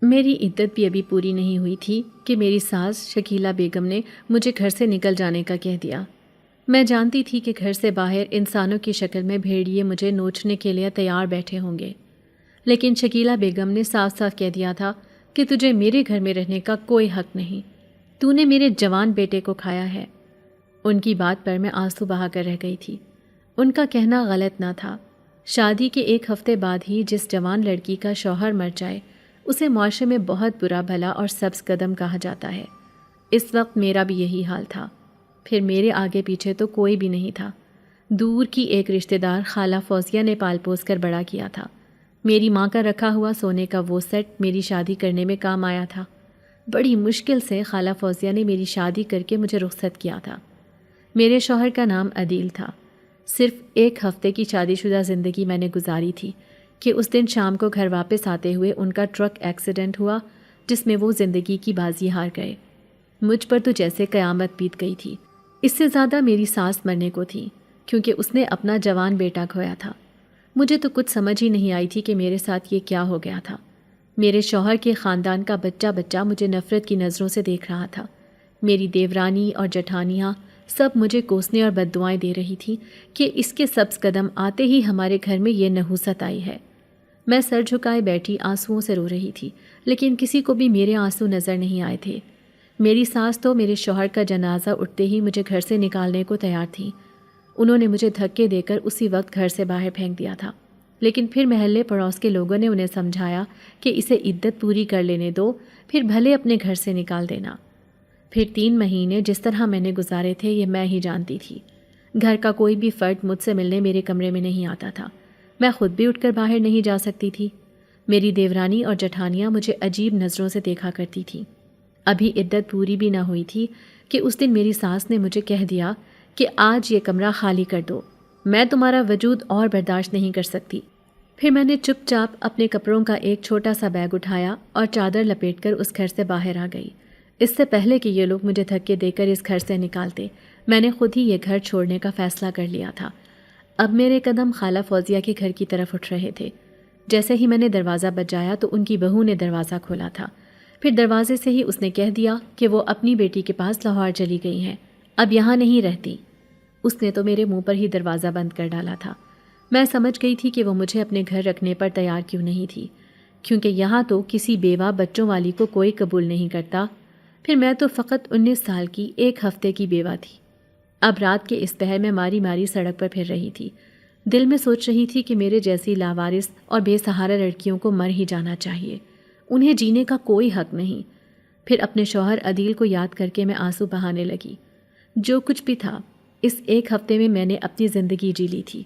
میری عدت بھی ابھی پوری نہیں ہوئی تھی کہ میری ساس شکیلہ بیگم نے مجھے گھر سے نکل جانے کا کہہ دیا۔ میں جانتی تھی کہ گھر سے باہر انسانوں کی شکل میں بھیڑیے مجھے نوچنے کے لیے تیار بیٹھے ہوں گے، لیکن شکیلہ بیگم نے صاف صاف کہہ دیا تھا کہ تجھے میرے گھر میں رہنے کا کوئی حق نہیں، تو نے میرے جوان بیٹے کو کھایا ہے۔ ان کی بات پر میں آنسو بہا کر رہ گئی تھی۔ ان کا کہنا غلط نہ تھا۔ شادی کے ایک ہفتے بعد ہی جس جوان لڑکی کا شوہر مر جائے اسے معاشرے میں بہت برا بھلا اور سبز قدم کہا جاتا ہے۔ اس وقت میرا بھی یہی حال تھا۔ پھر میرے آگے پیچھے تو کوئی بھی نہیں تھا۔ دور کی ایک رشتہ دار خالہ فوزیہ نے پال پوس کر بڑا کیا تھا۔ میری ماں کا رکھا ہوا سونے کا وہ سیٹ میری شادی کرنے میں کام آیا تھا۔ بڑی مشکل سے خالہ فوزیہ نے میری شادی کر کے مجھے رخصت کیا تھا۔ میرے شوہر کا نام عدیل تھا۔ صرف ایک ہفتے کی شادی شدہ زندگی میں نے گزاری تھی کہ اس دن شام کو گھر واپس آتے ہوئے ان کا ٹرک ایکسیڈنٹ ہوا جس میں وہ زندگی کی بازی ہار گئے۔ مجھ پر تو جیسے قیامت بیت گئی تھی۔ اس سے زیادہ میری ساس مرنے کو تھی کیونکہ اس نے اپنا جوان بیٹا کھویا تھا۔ مجھے تو کچھ سمجھ ہی نہیں آئی تھی کہ میرے ساتھ یہ کیا ہو گیا تھا۔ میرے شوہر کے خاندان کا بچہ بچہ مجھے نفرت کی نظروں سے دیکھ رہا تھا۔ میری دیورانی اور جٹھانیاں سب مجھے کوسنے اور بددعائیں دے رہی تھیں کہ اس کے سبز قدم آتے ہی ہمارے گھر میں یہ نحوست آئی ہے۔ میں سر جھکائے بیٹھی آنسوؤں سے رو رہی تھی، لیکن کسی کو بھی میرے آنسو نظر نہیں آئے تھے۔ میری ساس تو میرے شوہر کا جنازہ اٹھتے ہی مجھے گھر سے نکالنے کو تیار تھیں۔ انہوں نے مجھے دھکے دے کر اسی وقت گھر سے باہر پھینک دیا تھا، لیکن پھر محلے پڑوس کے لوگوں نے انہیں سمجھایا کہ اسے عدت پوری کر لینے دو، پھر بھلے اپنے گھر سے نکال دینا۔ پھر 3 مہینے جس طرح میں نے گزارے تھے یہ میں ہی جانتی تھی۔ گھر کا کوئی بھی فرد مجھ سے ملنے میرے کمرے میں نہیں آتا تھا۔ میں خود بھی اٹھ کر باہر نہیں جا سکتی تھی۔ میری دیورانی اور جٹھانیاں مجھے عجیب نظروں سے دیکھا کرتی تھیں۔ ابھی عدت پوری بھی نہ ہوئی تھی کہ اس دن میری ساس نے مجھے کہہ دیا کہ آج یہ کمرہ خالی کر دو، میں تمہارا وجود اور برداشت نہیں کر سکتی۔ پھر میں نے چپ چاپ اپنے کپڑوں کا ایک چھوٹا سا بیگ اٹھایا اور چادر لپیٹ کر اس گھر سے باہر آ گئی۔ اس سے پہلے کہ یہ لوگ مجھے دھکے دے کر اس گھر سے نکالتے، میں نے خود ہی یہ گھر چھوڑنے کا فیصلہ کر لیا تھا۔ اب میرے قدم خالہ فوزیہ کے گھر کی طرف اٹھ رہے تھے۔ جیسے ہی میں نے دروازہ بجایا تو ان کی بہو نے دروازہ کھولا تھا۔ پھر دروازے سے ہی اس نے کہہ دیا کہ وہ اپنی بیٹی کے پاس لاہور چلی گئی ہیں، اب یہاں نہیں رہتی۔ اس نے تو میرے منہ پر ہی دروازہ بند کر ڈالا تھا۔ میں سمجھ گئی تھی کہ وہ مجھے اپنے گھر رکھنے پر تیار کیوں نہیں تھی، کیونکہ یہاں تو کسی بیوہ بچوں والی کو کوئی قبول نہیں کرتا۔ پھر میں تو فقط 19 سال کی ایک ہفتے کی بیوہ تھی۔ اب رات کے اس پہر میں ماری ماری سڑک پر پھر رہی تھی۔ دل میں سوچ رہی تھی کہ میرے جیسی لاوارث اور بے سہارا لڑکیوں کو مر ہی جانا چاہیے، انہیں جینے کا کوئی حق نہیں۔ پھر اپنے شوہر عدیل کو یاد کر کے میں آنسو بہانے لگی۔ جو کچھ بھی تھا اس ایک ہفتے میں نے اپنی زندگی جی لی تھی۔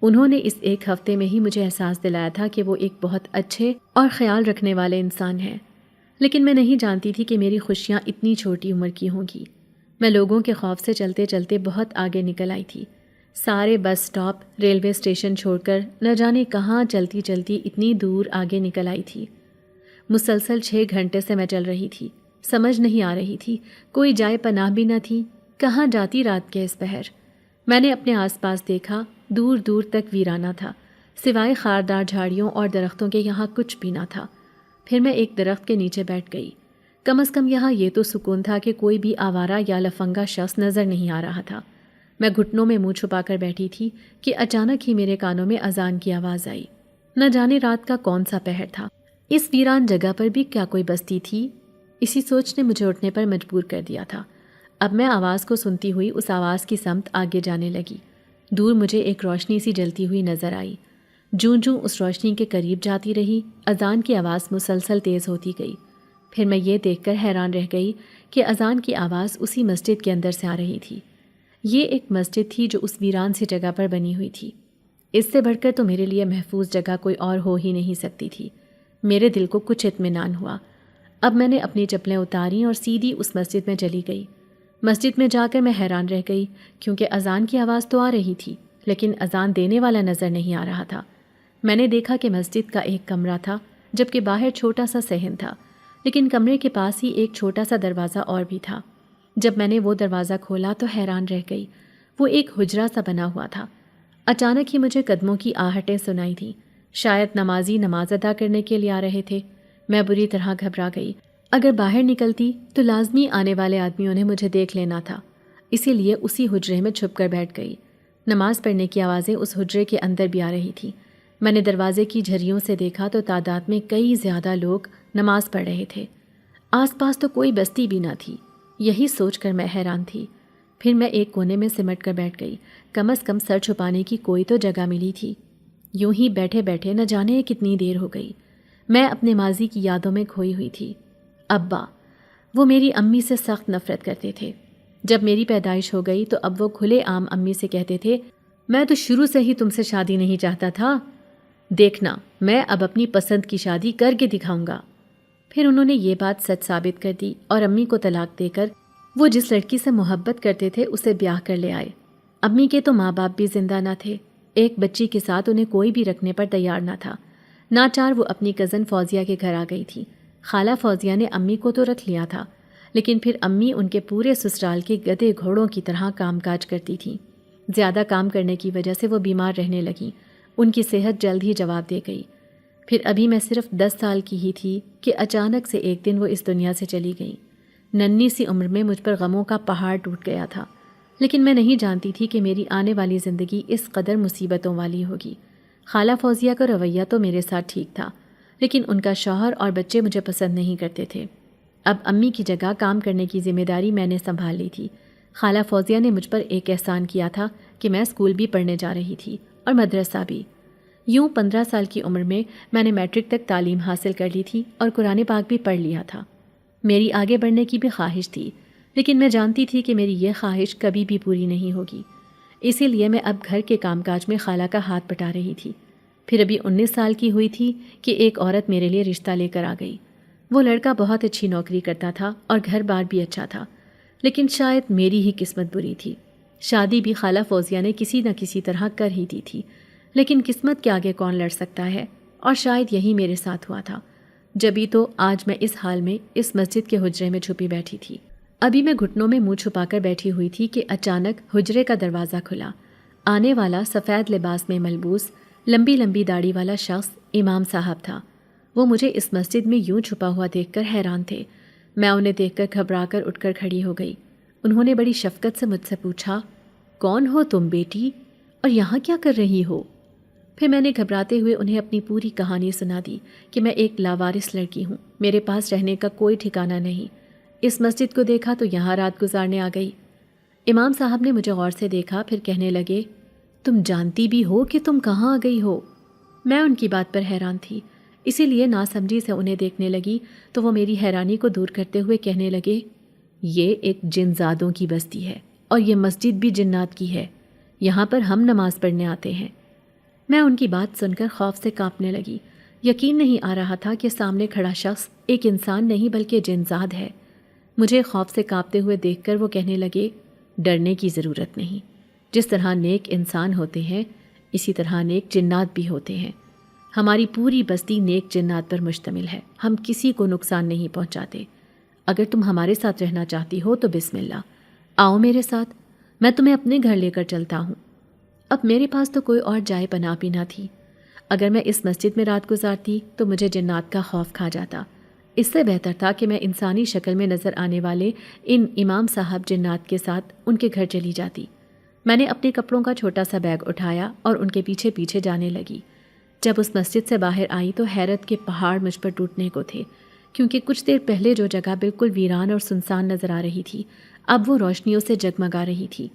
انہوں نے اس ایک ہفتے میں ہی مجھے احساس دلایا تھا کہ وہ ایک بہت اچھے اور خیال رکھنے والے انسان ہیں، لیکن میں نہیں جانتی تھی کہ میری خوشیاں اتنی چھوٹی عمر کی ہوں گی۔ میں لوگوں کے خوف سے چلتے چلتے بہت آگے نکل آئی تھی۔ سارے بس سٹاپ، ریلوے اسٹیشن چھوڑ کر نہ جانے کہاں چلتی چلتی اتنی دور آگے نکل آئی تھی۔ مسلسل 6 گھنٹے سے میں چل رہی تھی۔ سمجھ نہیں آ رہی تھی، کوئی جائے پناہ بھی نہ تھی، کہاں جاتی رات کے اس پہر۔ میں نے اپنے آس پاس دیکھا، دور دور تک ویرانہ تھا، سوائے خاردار جھاڑیوں اور درختوں کے یہاں کچھ بھی نہ تھا۔ پھر میں ایک درخت کے نیچے بیٹھ گئی۔ کم از کم یہاں یہ تو سکون تھا کہ کوئی بھی آوارہ یا لفنگا شخص نظر نہیں آ رہا تھا۔ میں گھٹنوں میں منہ چھپا کر بیٹھی تھی کہ اچانک ہی میرے کانوں میں اذان کی آواز آئی۔ نہ جانے رات کا کون سا پہر تھا، اس ویران جگہ پر بھی کیا کوئی بستی تھی؟ اسی سوچ نے مجھے اٹھنے پر مجبور کر دیا تھا۔ اب میں آواز کو سنتی ہوئی اس آواز کی سمت آگے جانے لگی۔ دور مجھے ایک روشنی سی جلتی ہوئی نظر آئی۔ جوں جوں اس روشنی کے قریب جاتی رہی، اذان کی آواز مسلسل تیز ہوتی گئی۔ پھر میں یہ دیکھ کر حیران رہ گئی کہ اذان کی آواز اسی مسجد کے اندر سے آ رہی تھی۔ یہ ایک مسجد تھی جو اس ویران سی جگہ پر بنی ہوئی تھی۔ اس سے بڑھ کر تو میرے لیے محفوظ جگہ کوئی اور ہو ہی نہیں سکتی تھی۔ میرے دل کو کچھ اطمینان ہوا۔ اب میں نے اپنی چپلیں اتاریں اور سیدھی اس مسجد میں چلی گئی۔ مسجد میں جا کر میں حیران رہ گئی، کیونکہ اذان کی آواز تو آ رہی تھی، لیکن اذان دینے والا نظر نہیں آ رہا تھا۔ میں نے دیکھا کہ مسجد کا ایک کمرہ تھا، جبکہ باہر چھوٹا سا صحن تھا، لیکن کمرے کے پاس ہی ایک چھوٹا سا دروازہ اور بھی تھا۔ جب میں نے وہ دروازہ کھولا تو حیران رہ گئی۔ وہ ایک حجرہ سا بنا ہوا تھا۔ اچانک ہی مجھے قدموں کی آہٹیں سنائی تھیں، شاید نمازی نماز ادا کرنے کے لیے آ رہے تھے۔ میں بری طرح گھبرا گئی۔ اگر باہر نکلتی تو لازمی آنے والے آدمیوں نے مجھے دیکھ لینا تھا، اسی لیے اسی حجرے میں چھپ کر بیٹھ گئی۔ نماز پڑھنے کی آوازیں اس حجرے کے اندر بھی آ رہی تھیں۔ میں نے دروازے کی جھریوں سے دیکھا تو تعداد میں کئی زیادہ لوگ نماز پڑھ رہے تھے۔ آس پاس تو کوئی بستی بھی نہ تھی۔ یہی سوچ کر میں حیران تھی۔ پھر میں ایک کونے میں سمٹ کر بیٹھ گئی۔ کم از کم سر چھپانے کی کوئی تو جگہ ملی تھی۔ یوں ہی بیٹھے بیٹھے نہ جانے کتنی دیر ہو گئی۔ میں اپنے ماضی کی یادوں میں کھوئی ہوئی تھی۔ ابا، وہ میری امی سے سخت نفرت کرتے تھے۔ جب میری پیدائش ہو گئی تو اب وہ کھلے عام امی سے کہتے تھے، میں تو شروع سے ہی تم سے شادی نہیں چاہتا تھا، دیکھنا میں اب اپنی پسند کی شادی کر کے دکھاؤں گا۔ پھر انہوں نے یہ بات سچ ثابت کر دی اور امی کو طلاق دے کر وہ جس لڑکی سے محبت کرتے تھے اسے بیاہ کر لے آئے۔ امی کے تو ماں باپ بھی زندہ نہ تھے۔ ایک بچی کے ساتھ انہیں کوئی بھی رکھنے پر تیار نہ تھا۔ ناچار وہ اپنی کزن فوزیہ کے گھر آ گئی تھی۔ خالہ فوزیہ نے امی کو تو رکھ لیا تھا، لیکن پھر امی ان کے پورے سسرال کے گدھے گھوڑوں کی طرح کام کاج کرتی تھیں۔ زیادہ کام کرنے کی وجہ سے وہ بیمار رہنے لگیں۔ ان کی صحت جلد ہی جواب دے گئی۔ پھر ابھی میں صرف 10 سال کی ہی تھی کہ اچانک سے ایک دن وہ اس دنیا سے چلی گئی۔ ننھی سی عمر میں مجھ پر غموں کا پہاڑ ٹوٹ گیا تھا، لیکن میں نہیں جانتی تھی کہ میری آنے والی زندگی اس قدر مصیبتوں والی ہوگی۔ خالہ فوزیہ کا رویہ تو میرے ساتھ ٹھیک تھا، لیکن ان کا شوہر اور بچے مجھے پسند نہیں کرتے تھے۔ اب امی کی جگہ کام کرنے کی ذمہ داری میں نے سنبھال لی تھی۔ خالہ فوزیہ نے مجھ پر ایک احسان کیا تھا کہ میں اسکول بھی پڑھنے جا رہی تھی اور مدرسہ بھی۔ یوں 15 سال کی عمر میں نے میٹرک تک تعلیم حاصل کر لی تھی اور قرآن پاک بھی پڑھ لیا تھا۔ میری آگے بڑھنے کی بھی خواہش تھی، لیکن میں جانتی تھی کہ میری یہ خواہش کبھی بھی پوری نہیں ہوگی۔ اسی لیے میں اب گھر کے کام کاج میں خالہ کا ہاتھ بٹا رہی تھی۔ پھر ابھی 19 سال کی ہوئی تھی کہ ایک عورت میرے لیے رشتہ لے کر آ گئی۔ وہ لڑکا بہت اچھی نوکری کرتا تھا اور گھر بار بھی اچھا تھا، لیکن شاید میری ہی قسمت بری تھی۔ شادی بھی خالہ فوزیہ نے کسی نہ کسی طرح کر ہی دی تھی، لیکن قسمت کے آگے کون لڑ سکتا ہے، اور شاید یہی میرے ساتھ ہوا تھا۔ جبھی تو آج میں اس حال میں اس مسجد کے حجرے میں چھپی بیٹھی تھی۔ ابھی میں گھٹنوں میں منہ چھپا کر بیٹھی ہوئی تھی کہ اچانک حجرے کا دروازہ کھلا۔ آنے والا سفید لباس میں ملبوس لمبی لمبی داڑھی والا شخص امام صاحب تھا۔ وہ مجھے اس مسجد میں یوں چھپا ہوا دیکھ کر حیران تھے۔ میں انہیں دیکھ کر گھبرا کر اٹھ کر کھڑی ہو گئی۔ انہوں نے بڑی شفقت سے مجھ سے پوچھا، کون ہو تم بیٹی، اور یہاں کیا کر رہی ہو؟ پھر میں نے گھبراتے ہوئے انہیں اپنی پوری کہانی سنا دی کہ میں ایک لاوارث لڑکی ہوں، میرے پاس رہنے کا کوئی ٹھکانہ نہیں، اس مسجد کو دیکھا تو یہاں رات گزارنے آ گئی۔ امام صاحب نے مجھے غور سے دیکھا، پھر کہنے لگے، تم جانتی بھی ہو کہ تم کہاں آ گئی ہو؟ میں ان کی بات پر حیران تھی، اسی لیے ناسمجھی سے انہیں دیکھنے لگی تو وہ میری حیرانی کو دور کرتے ہوئے کہنے لگے، یہ ایک جن زادوں کی بستی ہے اور یہ مسجد بھی جنات کی ہے، یہاں پر ہم نماز پڑھنے آتے ہیں۔ میں ان کی بات سن کر خوف سے کانپنے لگی۔ یقین نہیں آ رہا تھا کہ سامنے کھڑا شخص ایک انسان نہیں بلکہ جن زاد ہے۔ مجھے خوف سے کانپتے ہوئے دیکھ کر وہ کہنے لگے، ڈرنے کی ضرورت نہیں، جس طرح نیک انسان ہوتے ہیں اسی طرح نیک جنات بھی ہوتے ہیں۔ ہماری پوری بستی نیک جنات پر مشتمل ہے، ہم کسی کو نقصان نہیں پہنچاتے۔ اگر تم ہمارے ساتھ رہنا چاہتی ہو تو بسم اللہ، آؤ میرے ساتھ، میں تمہیں اپنے گھر لے کر چلتا ہوں۔ اب میرے پاس تو کوئی اور جائے پناہ بھی نہ تھی۔ اگر میں اس مسجد میں رات گزارتی تو مجھے جنات کا خوف کھا جاتا۔ اس سے بہتر تھا کہ میں انسانی شکل میں نظر آنے والے ان امام صاحب جنات کے ساتھ ان کے گھر چلی جاتی۔ میں نے اپنے کپڑوں کا چھوٹا سا بیگ اٹھایا اور ان کے پیچھے پیچھے جانے لگی۔ جب اس مسجد سے باہر آئی تو حیرت کے پہاڑ مجھ پر ٹوٹنے کو تھے، کیونکہ کچھ دیر پہلے جو جگہ بالکل ویران اور سنسان نظر آ رہی تھی اب وہ روشنیوں سے جگمگا رہی تھی۔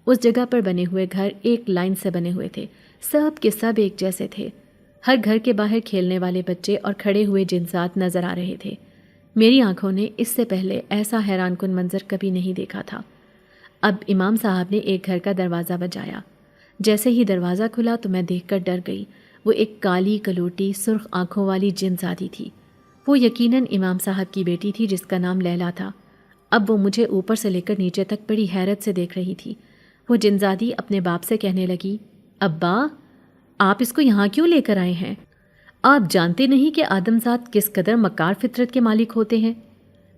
اس جگہ پر بنے ہوئے گھر ایک لائن سے بنے ہوئے تھے، سب کے سب ایک جیسے تھے۔ ہر گھر کے باہر کھیلنے والے بچے اور کھڑے ہوئے جنسات نظر آ رہے تھے۔ میری آنکھوں نے اس سے پہلے ایسا حیران کن منظر کبھی نہیں دیکھا تھا۔ اب امام صاحب نے ایک گھر کا دروازہ بجایا۔ جیسے ہی دروازہ کھلا تو میں دیکھ کر ڈر گئی۔ وہ ایک کالی کلوٹی سرخ آنکھوں والی جن زادی تھی۔ وہ یقیناً امام صاحب کی بیٹی تھی جس کا نام لیلا تھا۔ اب وہ مجھے اوپر سے لے کر نیچے تک بڑی حیرت سے دیکھ رہی تھی۔ وہ جنزادی اپنے باپ سے کہنے لگی، ابا، آپ اس کو یہاں کیوں لے کر آئے ہیں؟ آپ جانتے نہیں کہ آدمزاد کس قدر مکار فطرت کے مالک ہوتے ہیں؟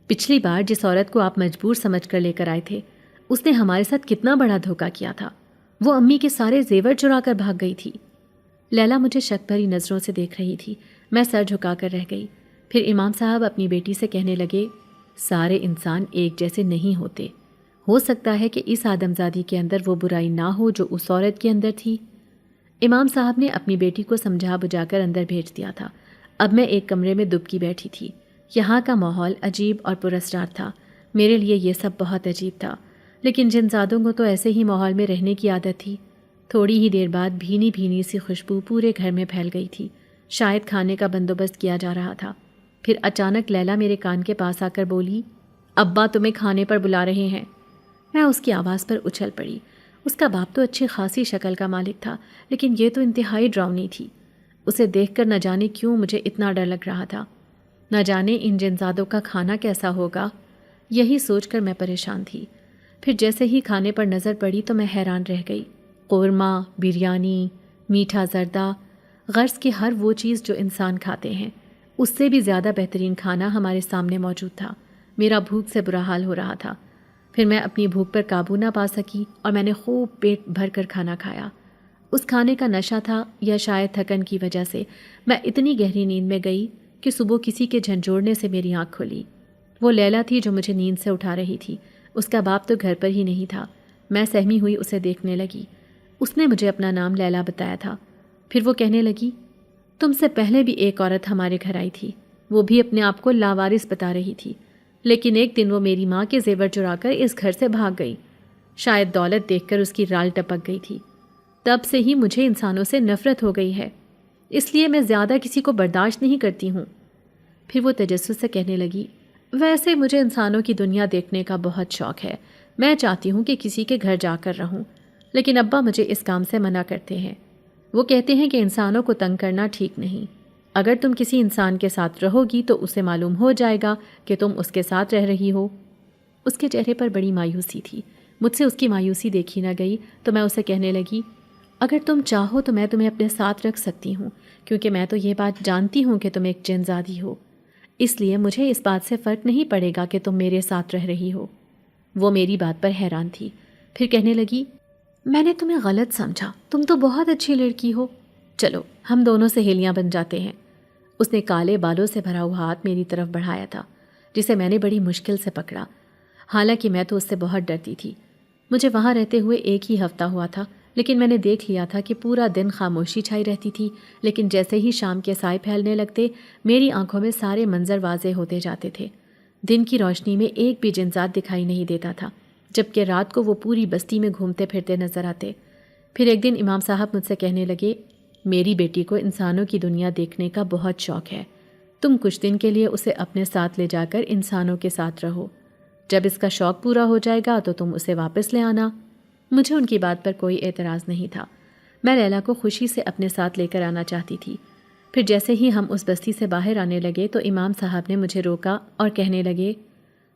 پچھلی بار جس عورت کو آپ مجبور سمجھ کر لے کر آئے تھے اس نے ہمارے ساتھ کتنا بڑا دھوکہ کیا تھا۔ وہ امی کے سارے زیور چرا کر بھاگ گئی تھی۔ لیلا مجھے شک بھری نظروں سے دیکھ رہی تھی۔ میں سر جھکا کر رہ گئی۔ پھر امام صاحب اپنی بیٹی سے کہنے لگے، سارے انسان ایک جیسے نہیں ہوتے، ہو سکتا ہے کہ اس آدمزادی کے اندر وہ برائی نہ ہو جو اس عورت کے اندر تھی۔ امام صاحب نے اپنی بیٹی کو سمجھا بجھا کر اندر بھیج دیا تھا۔ اب میں ایک کمرے میں دبکی بیٹھی تھی۔ یہاں کا ماحول عجیب اور پراسرار تھا۔ میرے لیے یہ سب بہت عجیب تھا، لیکن جن زادوں کو تو ایسے ہی ماحول میں رہنے کی عادت تھی۔ تھوڑی ہی دیر بعد بھینی بھینی سی خوشبو پورے گھر میں پھیل گئی تھی۔ شاید کھانے کا بندوبست کیا جا رہا تھا۔ پھر اچانک لیلا میرے کان کے پاس آ کر بولی، ابا تمہیں کھانے پر بلا رہے ہیں۔ میں اس کی آواز پر اچھل پڑی۔ اس کا باپ تو اچھی خاصی شکل کا مالک تھا، لیکن یہ تو انتہائی ڈراؤنی تھی۔ اسے دیکھ کر نہ جانے کیوں مجھے اتنا ڈر لگ رہا تھا۔ نہ جانے ان جنزادوں کا کھانا کیسا ہوگا، یہی سوچ کر میں پریشان تھی۔ پھر جیسے ہی کھانے پر نظر پڑی تو میں حیران رہ گئی۔ قورمہ، بریانی، میٹھا زردہ، غرض کی ہر وہ چیز جو انسان کھاتے ہیں، اس سے بھی زیادہ بہترین کھانا ہمارے سامنے موجود تھا۔ میرا بھوک سے برا حال ہو رہا تھا۔ پھر میں اپنی بھوک پر قابو نہ پا سکی اور میں نے خوب پیٹ بھر کر کھانا کھایا۔ اس کھانے کا نشہ تھا یا شاید تھکن کی وجہ سے میں اتنی گہری نیند میں گئی کہ صبح کسی کے جھنجھوڑنے سے میری آنکھ کھلی۔ وہ لیلا تھی جو مجھے نیند سے اٹھا رہی تھی۔ اس کا باپ تو گھر پر ہی نہیں تھا۔ میں سہمی ہوئی اسے دیکھنے لگی۔ اس نے مجھے اپنا نام لیلا بتایا تھا۔ پھر وہ کہنے لگی، تم سے پہلے بھی ایک عورت ہمارے گھر آئی تھی، وہ بھی اپنے آپ کو لاوارث بتا رہی تھی، لیکن ایک دن وہ میری ماں کے زیور چرا کر اس گھر سے بھاگ گئی۔ شاید دولت دیکھ کر اس کی رال ٹپک گئی تھی۔ تب سے ہی مجھے انسانوں سے نفرت ہو گئی ہے، اس لیے میں زیادہ کسی کو برداشت نہیں کرتی ہوں۔ پھر وہ تجسس سے کہنے لگی، ویسے مجھے انسانوں کی دنیا دیکھنے کا بہت شوق ہے، میں چاہتی ہوں کہ کسی کے گھر جا کر رہوں، لیکن ابا مجھے اس کام سے منع کرتے ہیں۔ وہ کہتے ہیں کہ انسانوں کو تنگ کرنا ٹھیک نہیں۔ اگر تم کسی انسان کے ساتھ رہو گی تو اسے معلوم ہو جائے گا کہ تم اس کے ساتھ رہ رہی ہو۔ اس کے چہرے پر بڑی مایوسی تھی۔ مجھ سے اس کی مایوسی دیکھی نہ گئی تو میں اسے کہنے لگی، اگر تم چاہو تو میں تمہیں اپنے ساتھ رکھ سکتی ہوں، کیونکہ میں تو یہ بات جانتی ہوں کہ تم ایک جن زادی ہو، اس لیے مجھے اس بات سے فرق نہیں پڑے گا کہ تم میرے ساتھ رہ رہی ہو۔ وہ میری بات پر حیران تھی۔ پھر کہنے لگی، میں نے تمہیں غلط سمجھا، تم تو بہت اچھی لڑکی ہو، چلو ہم دونوں سہیلیاں بن جاتے ہیں۔ اس نے کالے بالوں سے بھرا ہوا ہاتھ میری طرف بڑھایا تھا، جسے میں نے بڑی مشکل سے پکڑا۔ حالانکہ میں تو اس سے بہت ڈرتی تھی۔ مجھے وہاں رہتے ہوئے ایک ہی ہفتہ ہوا تھا، لیکن میں نے دیکھ لیا تھا کہ پورا دن خاموشی چھائی رہتی تھی، لیکن جیسے ہی شام کے سائے پھیلنے لگتے میری آنکھوں میں سارے منظر واضح ہوتے جاتے تھے۔ دن کی روشنی میں ایک بھی جنزاد دکھائی نہیں دیتا تھا، جبکہ رات کو وہ پوری بستی میں گھومتے پھرتے نظر آتے۔ پھر ایک دن امام صاحب مجھ سے کہنے لگے، میری بیٹی کو انسانوں کی دنیا دیکھنے کا بہت شوق ہے، تم کچھ دن کے لیے اسے اپنے ساتھ لے جا کر انسانوں کے ساتھ رہو، جب اس کا شوق پورا ہو جائے گا تو تم اسے واپس لے آنا۔ مجھے ان کی بات پر کوئی اعتراض نہیں تھا۔ میں لیلا کو خوشی سے اپنے ساتھ لے کر آنا چاہتی تھی۔ پھر جیسے ہی ہم اس بستی سے باہر آنے لگے تو امام صاحب نے مجھے روکا اور کہنے لگے،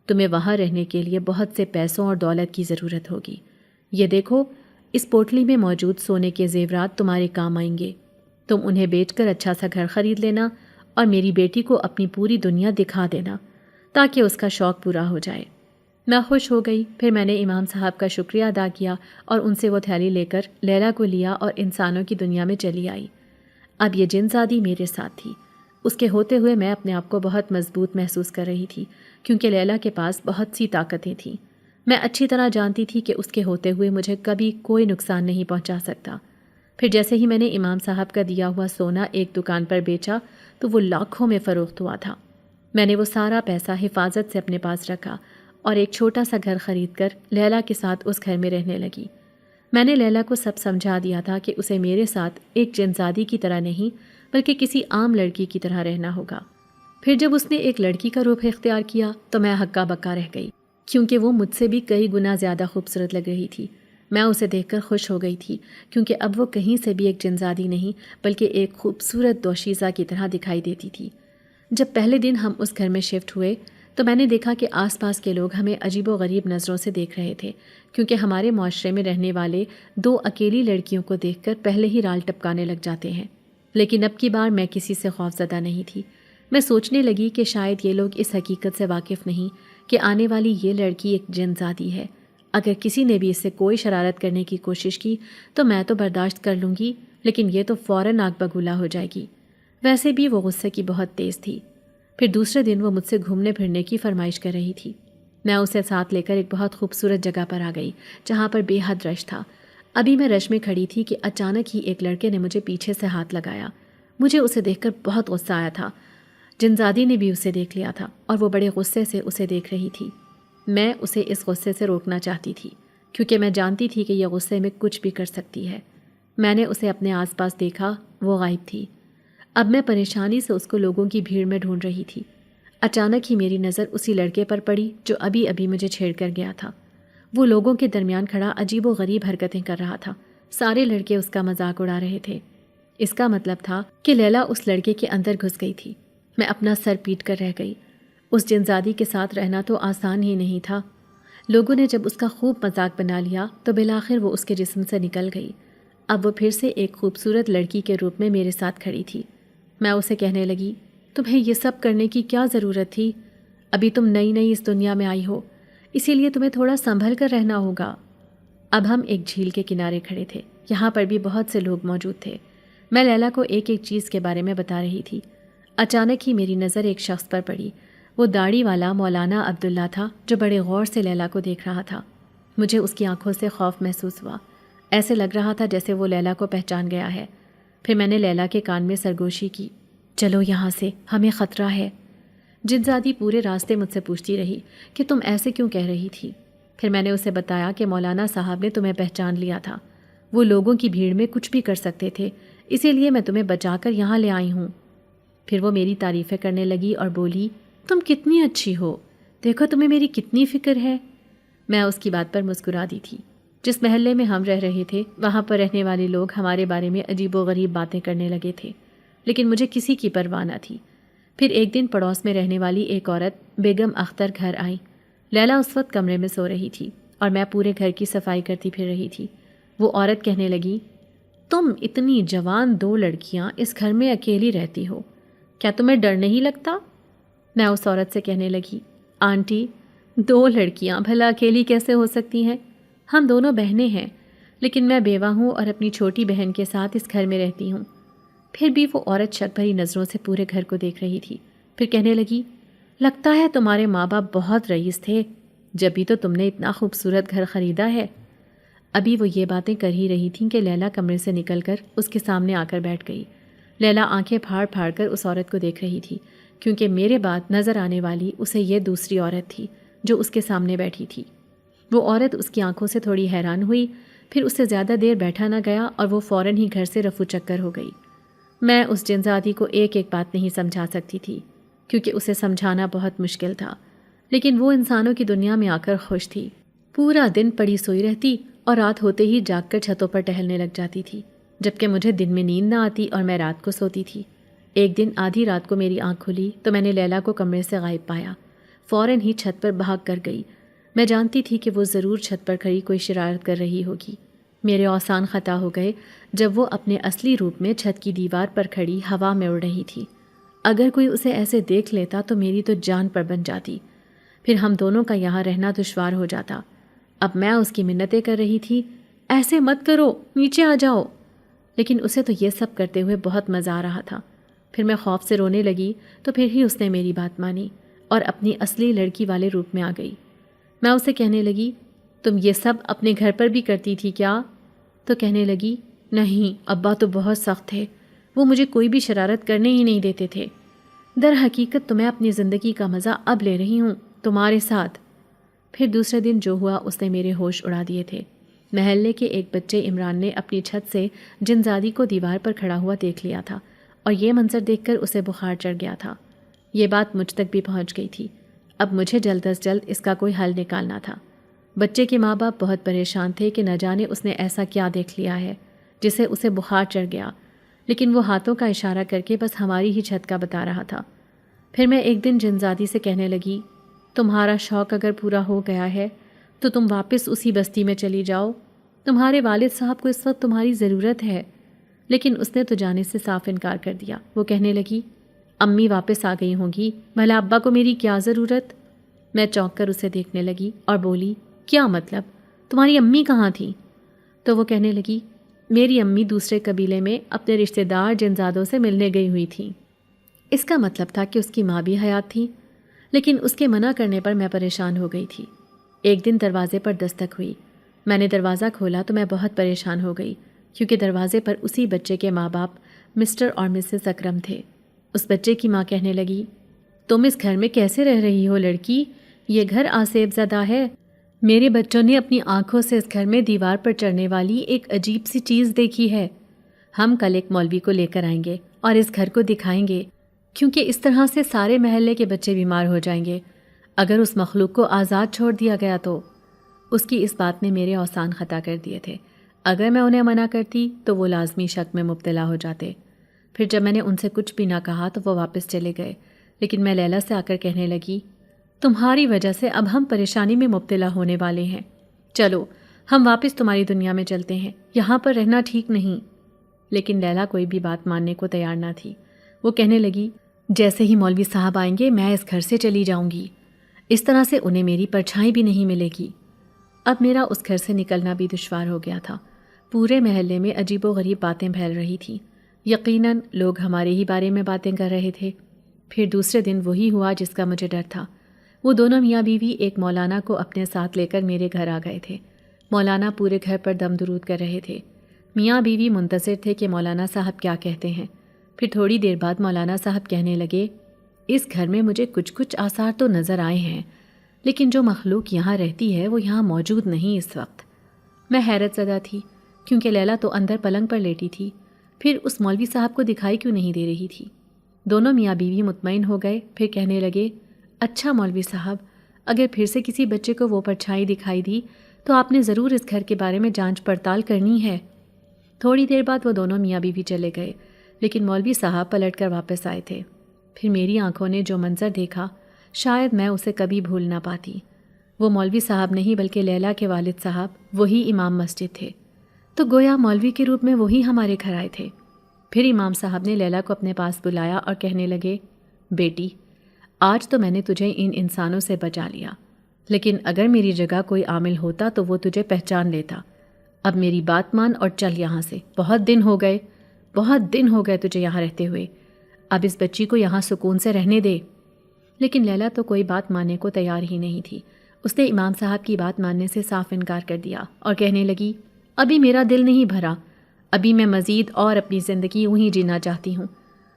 تمہیں وہاں رہنے کے لیے بہت سے پیسوں اور دولت کی ضرورت ہوگی۔ یہ دیکھو، اس پوٹلی میں موجود سونے کے زیورات تمہارے کام آئیں گے، تم انہیں بیچ کر اچھا سا گھر خرید لینا اور میری بیٹی کو اپنی پوری دنیا دکھا دینا تاکہ اس کا شوق پورا ہو جائے۔ میں خوش ہو گئی۔ پھر میں نے امام صاحب کا شکریہ ادا کیا اور ان سے وہ تھیلی لے کر لیلا کو لیا اور انسانوں کی دنیا میں چلی آئی۔ اب یہ جن زادی میرے ساتھ تھی۔ اس کے ہوتے ہوئے میں اپنے آپ کو بہت مضبوط محسوس کر رہی تھی، کیونکہ لیلا کے پاس بہت سی طاقتیں تھیں۔ میں اچھی طرح جانتی تھی کہ اس کے ہوتے ہوئے مجھے کبھی کوئی نقصان نہیں پہنچا سکتا۔ پھر جیسے ہی میں نے امام صاحب کا دیا ہوا سونا ایک دکان پر بیچا تو وہ لاکھوں میں فروخت ہوا تھا۔ میں نے وہ سارا پیسہ حفاظت سے اپنے پاس رکھا اور ایک چھوٹا سا گھر خرید کر لیلا کے ساتھ اس گھر میں رہنے لگی۔ میں نے لیلا کو سب سمجھا دیا تھا کہ اسے میرے ساتھ ایک جنزادی کی طرح نہیں بلکہ کسی عام لڑکی کی طرح رہنا ہوگا۔ پھر جب اس نے ایک لڑکی کا روپ اختیار کیا تو میں ہکا بکا رہ گئی، کیونکہ وہ مجھ سے بھی کئی گنا زیادہ خوبصورت لگ رہی تھی۔ میں اسے دیکھ کر خوش ہو گئی تھی، کیونکہ اب وہ کہیں سے بھی ایک جنزادی نہیں بلکہ ایک خوبصورت دوشیزہ کی طرح دکھائی دیتی تھی۔ جب پہلے دن ہم اس گھر میں شفٹ ہوئے تو میں نے دیکھا کہ آس پاس کے لوگ ہمیں عجیب و غریب نظروں سے دیکھ رہے تھے، کیونکہ ہمارے معاشرے میں رہنے والے دو اکیلی لڑکیوں کو دیکھ کر پہلے ہی رال ٹپکانے لگ جاتے ہیں۔ لیکن اب کی بار میں کسی سے خوفزدہ نہیں تھی۔ میں سوچنے لگی کہ شاید یہ لوگ اس حقیقت سے واقف نہیں کہ آنے والی یہ لڑکی ایک جنزادی ہے۔ اگر کسی نے بھی اس سے کوئی شرارت کرنے کی کوشش کی تو میں تو برداشت کر لوں گی، لیکن یہ تو فوراً آگ بگولا ہو جائے گی۔ ویسے بھی وہ غصے کی بہت تیز تھی۔ پھر دوسرے دن وہ مجھ سے گھومنے پھرنے کی فرمائش کر رہی تھی۔ میں اسے ساتھ لے کر ایک بہت خوبصورت جگہ پر آ گئی جہاں پر بے حد رش تھا۔ ابھی میں رش میں کھڑی تھی کہ اچانک ہی ایک لڑکے نے مجھے پیچھے سے ہاتھ لگایا۔ مجھے اسے دیکھ کر بہت غصہ آیا تھا۔ جنزادی نے بھی اسے دیکھ لیا تھا اور وہ بڑے غصے سے اسے دیکھ رہی تھی۔ میں اسے اس غصے سے روکنا چاہتی تھی کیونکہ میں جانتی تھی کہ یہ غصے میں کچھ بھی کر سکتی ہے۔ میں نے اسے اپنے آس پاس دیکھا، وہ غائب تھی۔ اب میں پریشانی سے اس کو لوگوں کی بھیڑ میں ڈھونڈ رہی تھی۔ اچانک ہی میری نظر اسی لڑکے پر پڑی جو ابھی ابھی مجھے چھیڑ کر گیا تھا۔ وہ لوگوں کے درمیان کھڑا عجیب و غریب حرکتیں کر رہا تھا۔ سارے لڑکے اس کا مذاق اڑا رہے تھے۔ اس کا مطلب تھا کہ لیلا اس لڑکے کے اندر گھس گئی تھی۔ میں اپنا سر پیٹ کر رہ گئی۔ اس جنزادی کے ساتھ رہنا تو آسان ہی نہیں تھا۔ لوگوں نے جب اس کا خوب مذاق بنا لیا تو بالآخر وہ اس کے جسم سے نکل گئی۔ اب وہ پھر سے ایک خوبصورت لڑکی کے روپ میں میرے ساتھ کھڑی تھی۔ میں اسے کہنے لگی، تمہیں یہ سب کرنے کی کیا ضرورت تھی؟ ابھی تم نئی نئی اس دنیا میں آئی ہو، اسی لیے تمہیں تھوڑا سنبھل کر رہنا ہوگا۔ اب ہم ایک جھیل کے کنارے کھڑے تھے۔ یہاں پر بھی بہت سے لوگ موجود تھے۔ میں لیلا کو ایک ایک چیز کے بارے میں بتا رہی تھی۔ اچانک ہی میری نظر ایک شخص پر پڑی۔ وہ داڑھی والا مولانا عبداللہ تھا جو بڑے غور سے لیلا کو دیکھ رہا تھا۔ مجھے اس کی آنکھوں سے خوف محسوس ہوا۔ ایسے لگ رہا تھا جیسے وہ لیلا کو پہچان گیا ہے۔ پھر میں نے لیلا کے کان میں سرگوشی کی، چلو یہاں سے، ہمیں خطرہ ہے۔ جنزادی پورے راستے مجھ سے پوچھتی رہی کہ تم ایسے کیوں کہہ رہی تھی؟ پھر میں نے اسے بتایا کہ مولانا صاحب نے تمہیں پہچان لیا تھا۔ وہ لوگوں کی بھیڑ میں کچھ بھی کر سکتے تھے، اسی لیے میں تمہیں بچا کر یہاں لے آئی ہوں۔ پھر وہ میری تعریفیں کرنے لگی اور بولی، تم کتنی اچھی ہو، دیکھو تمہیں میری کتنی فکر ہے۔ میں اس کی بات پر مسکرا دی تھی۔ جس محلے میں ہم رہ رہے تھے وہاں پر رہنے والے لوگ ہمارے بارے میں عجیب و غریب باتیں کرنے لگے تھے، لیکن مجھے کسی کی پرواہ نہ تھی۔ پھر ایک دن پڑوس میں رہنے والی ایک عورت بیگم اختر گھر آئی۔ لیلا اس وقت کمرے میں سو رہی تھی اور میں پورے گھر کی صفائی کرتی پھر رہی تھی۔ وہ عورت کہنے لگی، تم اتنی جوان 2 لڑکیاں اس گھر میں اکیلی رہتی ہو، کیا تمہیں ڈر نہیں لگتا؟ میں اس عورت سے کہنے لگی، آنٹی 2 لڑکیاں بھلا اکیلی کیسے ہو سکتی ہیں؟ ہم دونوں بہنیں ہیں، لیکن میں بیوہ ہوں اور اپنی چھوٹی بہن کے ساتھ اس گھر میں رہتی ہوں۔ پھر بھی وہ عورت شک بھری نظروں سے پورے گھر کو دیکھ رہی تھی۔ پھر کہنے لگی، لگتا ہے تمہارے ماں باپ بہت رئیس تھے، جبھی تو تم نے اتنا خوبصورت گھر خریدا ہے۔ ابھی وہ یہ باتیں کر ہی رہی تھیں کہ لیلا کمرے سے نکل کر اس کے سامنے آ کر بیٹھ گئی۔ لیلا آنکھیں پھاڑ پھاڑ کر اس عورت کو دیکھ رہی تھی، کیونکہ میرے بعد نظر آنے والی اسے یہ دوسری عورت تھی جو اس کے سامنے بیٹھی تھی۔ وہ عورت اس کی آنکھوں سے تھوڑی حیران ہوئی، پھر اس سے زیادہ دیر بیٹھا نہ گیا اور وہ فوراً ہی گھر سے رفو چکر ہو گئی۔ میں اس جنزادی کو ایک ایک بات نہیں سمجھا سکتی تھی، کیونکہ اسے سمجھانا بہت مشکل تھا، لیکن وہ انسانوں کی دنیا میں آ کر خوش تھی۔ پورا دن پڑی سوئی رہتی اور رات ہوتے ہی جاگ کر چھتوں پر ٹہلنے لگ جاتی تھی، جبکہ مجھے دن میں نیند نہ آتی اور میں رات کو سوتی تھی۔ ایک دن آدھی رات کو میری آنکھ کھلی تو میں نے لیلا کو کمرے سے غائب پایا۔ فوراً ہی چھت پر بھاگ کر گئی۔ میں جانتی تھی کہ وہ ضرور چھت پر کھڑی کوئی شرارت کر رہی ہوگی۔ میرے اوسان خطا ہو گئے جب وہ اپنے اصلی روپ میں چھت کی دیوار پر کھڑی ہوا میں اڑ رہی تھی۔ اگر کوئی اسے ایسے دیکھ لیتا تو میری تو جان پر بن جاتی، پھر ہم دونوں کا یہاں رہنا دشوار ہو جاتا۔ اب میں اس کی منتیں کر رہی تھی، ایسے مت کرو، نیچے آ جاؤ، لیکن اسے تو یہ سب کرتے ہوئے بہت مزہ آ رہا تھا۔ پھر میں خوف سے رونے لگی تو پھر ہی اس نے میری بات مانی اور اپنی اصلی لڑکی والے روپ میں آ گئی۔ میں اسے کہنے لگی، تم یہ سب اپنے گھر پر بھی کرتی تھی کیا؟ تو کہنے لگی، نہیں، ابا تو بہت سخت تھے، وہ مجھے کوئی بھی شرارت کرنے ہی نہیں دیتے تھے۔ در حقیقت تو میں اپنی زندگی کا مزہ اب لے رہی ہوں تمہارے ساتھ۔ پھر دوسرے دن جو ہوا اس نے میرے ہوش اڑا دیے تھے۔ محلے کے ایک بچے عمران نے اپنی چھت سے جنزادی کو دیوار پر کھڑا ہوا دیکھ لیا تھا اور یہ منظر دیکھ کر اسے بخار چڑھ گیا تھا۔ یہ بات مجھ تک بھی پہنچ گئی تھی۔ اب مجھے جلد از جلد اس کا کوئی حل نکالنا تھا۔ بچے کے ماں باپ بہت پریشان تھے کہ نہ جانے اس نے ایسا کیا دیکھ لیا ہے جسے اسے بخار چڑھ گیا، لیکن وہ ہاتھوں کا اشارہ کر کے بس ہماری ہی چھت کا بتا رہا تھا۔ پھر میں ایک دن جنزادی سے کہنے لگی، تمہارا شوق اگر پورا ہو گیا ہے تو تم واپس اسی بستی میں چلی جاؤ، تمہارے والد صاحب کو اس وقت تمہاری ضرورت ہے۔ لیکن اس نے تو جانے سے صاف انکار کر دیا۔ وہ کہنے لگی، امی واپس آ گئی ہوں گی، بھلا ابا کو میری کیا ضرورت؟ میں چونک کر اسے دیکھنے لگی اور بولی، کیا مطلب؟ تمہاری امی کہاں تھیں؟ تو وہ کہنے لگی، میری امی دوسرے قبیلے میں اپنے رشتہ دار جنزادوں سے ملنے گئی ہوئی تھیں۔ اس کا مطلب تھا کہ اس کی ماں بھی حیات تھی، لیکن اس کے منع کرنے پر میں پریشان ہو گئی تھی۔ ایک دن دروازے پر دستک ہوئی۔ میں نے دروازہ کھولا تو میں بہت پریشان ہو گئی، کیونکہ دروازے پر اسی بچے کے ماں باپ مسٹر اور مسز اکرم تھے۔ اس بچے کی ماں کہنے لگی، تم اس گھر میں کیسے رہ رہی ہو لڑکی؟ یہ گھر آسیب زدہ ہے۔ میرے بچوں نے اپنی آنکھوں سے اس گھر میں دیوار پر چڑھنے والی ایک عجیب سی چیز دیکھی ہے۔ ہم کل ایک مولوی کو لے کر آئیں گے اور اس گھر کو دکھائیں گے، کیونکہ اس طرح سے سارے محلے کے بچے بیمار ہو جائیں گے اگر اس مخلوق کو آزاد چھوڑ دیا گیا تو۔ اس کی اس بات نے میرے اوسان خطا کر دیے تھے۔ اگر میں انہیں منع کرتی تو وہ لازمی شک میں مبتلا ہو جاتے۔ پھر جب میں نے ان سے کچھ بھی نہ کہا تو وہ واپس چلے گئے، لیکن میں لیلا سے آ کر کہنے لگی، تمہاری وجہ سے اب ہم پریشانی میں مبتلا ہونے والے ہیں۔ چلو ہم واپس تمہاری دنیا میں چلتے ہیں، یہاں پر رہنا ٹھیک نہیں۔ لیکن لیلا کوئی بھی بات ماننے کو تیار نہ تھی۔ وہ کہنے لگی، جیسے ہی مولوی صاحب آئیں گے میں اس گھر سے چلی جاؤں گی، اس طرح سے انہیں میری پرچھائی بھی نہیں ملے گی۔ اب میرا اس گھر سے نکلنا بھی دشوار ہو گیا تھا۔ پورے محلے میں عجیب و غریب باتیں پھیل رہی تھیں۔ یقیناً لوگ ہمارے ہی بارے میں باتیں کر رہے تھے۔ پھر دوسرے دن وہی ہوا جس کا مجھے ڈر تھا۔ وہ دونوں میاں بیوی ایک مولانا کو اپنے ساتھ لے کر میرے گھر آ گئے تھے۔ مولانا پورے گھر پر دم درود کر رہے تھے۔ میاں بیوی منتظر تھے کہ مولانا صاحب کیا کہتے ہیں۔ پھر تھوڑی دیر بعد مولانا صاحب کہنے لگے، اس گھر میں مجھے کچھ آثار تو نظر آئے ہیں، لیکن جو مخلوق یہاں رہتی ہے وہ یہاں موجود نہیں اس وقت۔ میں حیرت زدہ تھی، کیونکہ لیلا تو اندر پلنگ پر لیٹی تھی، پھر اس مولوی صاحب کو دکھائی کیوں نہیں دے رہی تھی؟ دونوں میاں بیوی مطمئن ہو گئے، پھر کہنے لگے، اچھا مولوی صاحب، اگر پھر سے کسی بچے کو وہ پرچھائی دکھائی دی تو آپ نے ضرور اس گھر کے بارے میں جانچ پڑتال کرنی ہے۔ تھوڑی دیر بعد وہ دونوں میاں بیوی چلے گئے، لیکن مولوی صاحب پلٹ کر واپس آئے تھے۔ پھر میری آنکھوں نے جو منظر دیکھا شاید میں اسے کبھی بھول نہ پاتی۔ وہ مولوی صاحب نہیں بلکہ لیلا کے والد صاحب وہی امام مسجد تھے، تو گویا مولوی کے روپ میں وہی ہمارے گھر آئے تھے۔ پھر امام صاحب نے لیلا کو اپنے پاس بلایا اور کہنے لگے، بیٹی، آج تو میں نے تجھے ان انسانوں سے بچا لیا، لیکن اگر میری جگہ کوئی عامل ہوتا تو وہ تجھے پہچان لیتا۔ اب میری بات مان اور چل یہاں سے، بہت دن ہو گئے تجھے یہاں رہتے ہوئے۔ اب اس بچی کو یہاں سکون سے رہنے دے۔ لیکن لیلا تو کوئی بات ماننے کو تیار ہی نہیں تھی۔ اس نے امام صاحب کی بات ماننے سے صاف انکار کر دیا اور کہنے لگی، ابھی میرا دل نہیں بھرا، ابھی میں مزید اور اپنی زندگی یوں ہی جینا چاہتی ہوں۔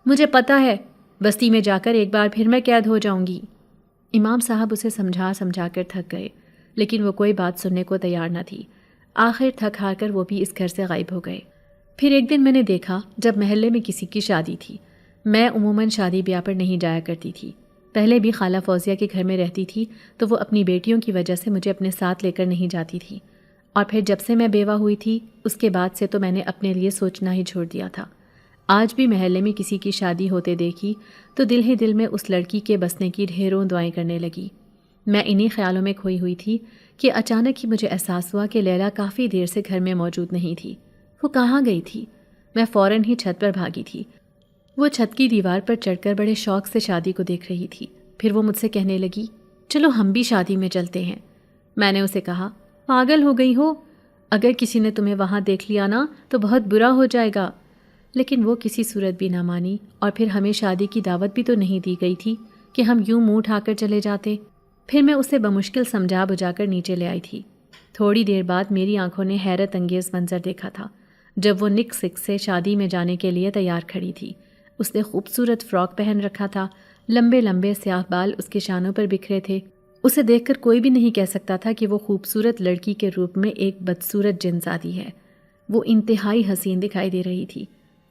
مجھے پتہ ہے بستی میں جا کر ایک بار پھر میں قید ہو جاؤں گی۔ امام صاحب اسے سمجھا کر تھک گئے، لیکن وہ کوئی بات سننے کو تیار نہ تھی۔ آخر تھک ہار کر وہ بھی اس گھر سے غائب ہو گئے۔ پھر ایک دن میں نے دیکھا جب محلے میں کسی کی شادی تھی۔ میں عموماً شادی بیاہ پر نہیں جایا کرتی تھی۔ پہلے بھی خالہ فوزیہ کے گھر میں رہتی تھی تو وہ اپنی بیٹیوں کی وجہ سے مجھے اپنے ساتھ لے کر نہیں جاتی تھی، اور پھر جب سے میں بیوہ ہوئی تھی اس کے بعد سے تو میں نے اپنے لیے سوچنا ہی چھوڑ دیا تھا۔ آج بھی محلے میں کسی کی شادی ہوتے دیکھی تو دل ہی دل میں اس لڑکی کے بسنے کی ڈھیروں دعائیں کرنے لگی۔ میں انہی خیالوں میں کھوئی ہوئی تھی کہ اچانک ہی مجھے احساس ہوا کہ لیلا کافی دیر سے گھر میں موجود نہیں تھی۔ وہ کہاں گئی تھی؟ میں فوراً ہی چھت پر بھاگی تھی۔ وہ چھت کی دیوار پر چڑھ کر بڑے شوق سے شادی کو دیکھ رہی تھی۔ پھر وہ مجھ سے کہنے لگی، چلو ہم بھی شادی میں چلتے ہیں۔ میں نے اسے کہا، پاگل ہو گئی ہو، اگر کسی نے تمہیں وہاں دیکھ لیا نا تو بہت برا ہو جائے گا۔ لیکن وہ کسی صورت بھی نہ مانی، اور پھر ہمیں شادی کی دعوت بھی تو نہیں دی گئی تھی کہ ہم یوں منہ اٹھا کر چلے جاتے۔ پھر میں اسے بمشکل سمجھا بجھا کر نیچے لے آئی تھی۔ تھوڑی دیر بعد میری آنکھوں نے حیرت انگیز منظر دیکھا تھا جب وہ نک سک سے شادی میں جانے کے لیے تیار کھڑی تھی۔ اس نے خوبصورت فراک پہن رکھا تھا، لمبے لمبے سیاہ بال اس کے شانوں پر بکھرے تھے۔ اسے دیکھ کر کوئی بھی نہیں کہہ سکتا تھا کہ وہ خوبصورت لڑکی کے روپ میں ایک بدصورت جنزادی ہے۔ وہ انتہائی حسین دکھائی دے رہی تھی۔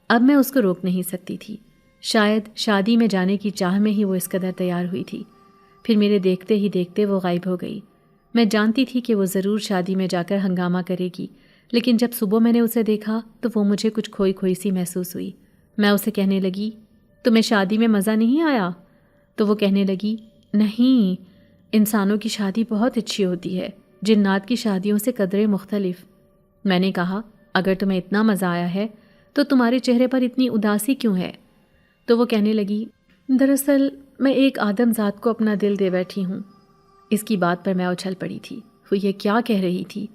اب میں اس کو روک نہیں سکتی تھی۔ شاید شادی میں جانے کی چاہ میں ہی وہ اس قدر تیار ہوئی تھی۔ پھر میرے دیکھتے ہی دیکھتے وہ غائب ہو گئی۔ میں جانتی تھی کہ وہ ضرور شادی میں جا کر ہنگامہ کرے گی، لیکن جب صبح میں نے اسے دیکھا تو وہ مجھے کچھ کھوئی کھوئی سی محسوس ہوئی۔ میں اسے کہنے لگی، تمہیں شادی میں مزہ نہیں آیا؟ تو وہ کہنے لگی، نہیں، انسانوں کی شادی بہت اچھی ہوتی ہے، جنات کی شادیوں سے قدرے مختلف۔ میں نے کہا، اگر تمہیں اتنا مزہ آیا ہے تو تمہارے چہرے پر اتنی اداسی کیوں ہے؟ تو وہ کہنے لگی، دراصل میں ایک آدم ذات کو اپنا دل دے بیٹھی ہوں۔ اس کی بات پر میں اچھل پڑی تھی، وہ یہ کیا کہہ رہی تھی؟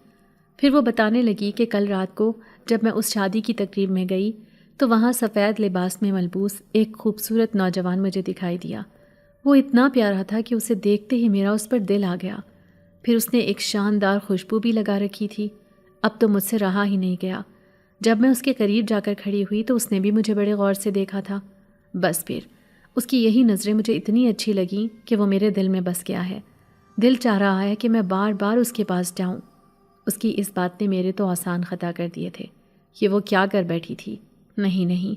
پھر وہ بتانے لگی کہ کل رات کو جب میں اس شادی کی تقریب میں گئی تو وہاں سفید لباس میں ملبوس ایک خوبصورت نوجوان مجھے دکھائی دیا۔ وہ اتنا پیارا تھا کہ اسے دیکھتے ہی میرا اس پر دل آ گیا۔ پھر اس نے ایک شاندار خوشبو بھی لگا رکھی تھی۔ اب تو مجھ سے رہا ہی نہیں گیا۔ جب میں اس کے قریب جا کر کھڑی ہوئی تو اس نے بھی مجھے بڑے غور سے دیکھا تھا۔ بس پھر اس کی یہی نظریں مجھے اتنی اچھی لگیں کہ وہ میرے دل میں بس گیا ہے۔ دل چاہ رہا ہے کہ میں بار بار اس کے پاس جاؤں۔ اس کی اس بات نے میرے تو آسان خطا کر دیے تھے کہ وہ کیا کر بیٹھی تھی۔ نہیں،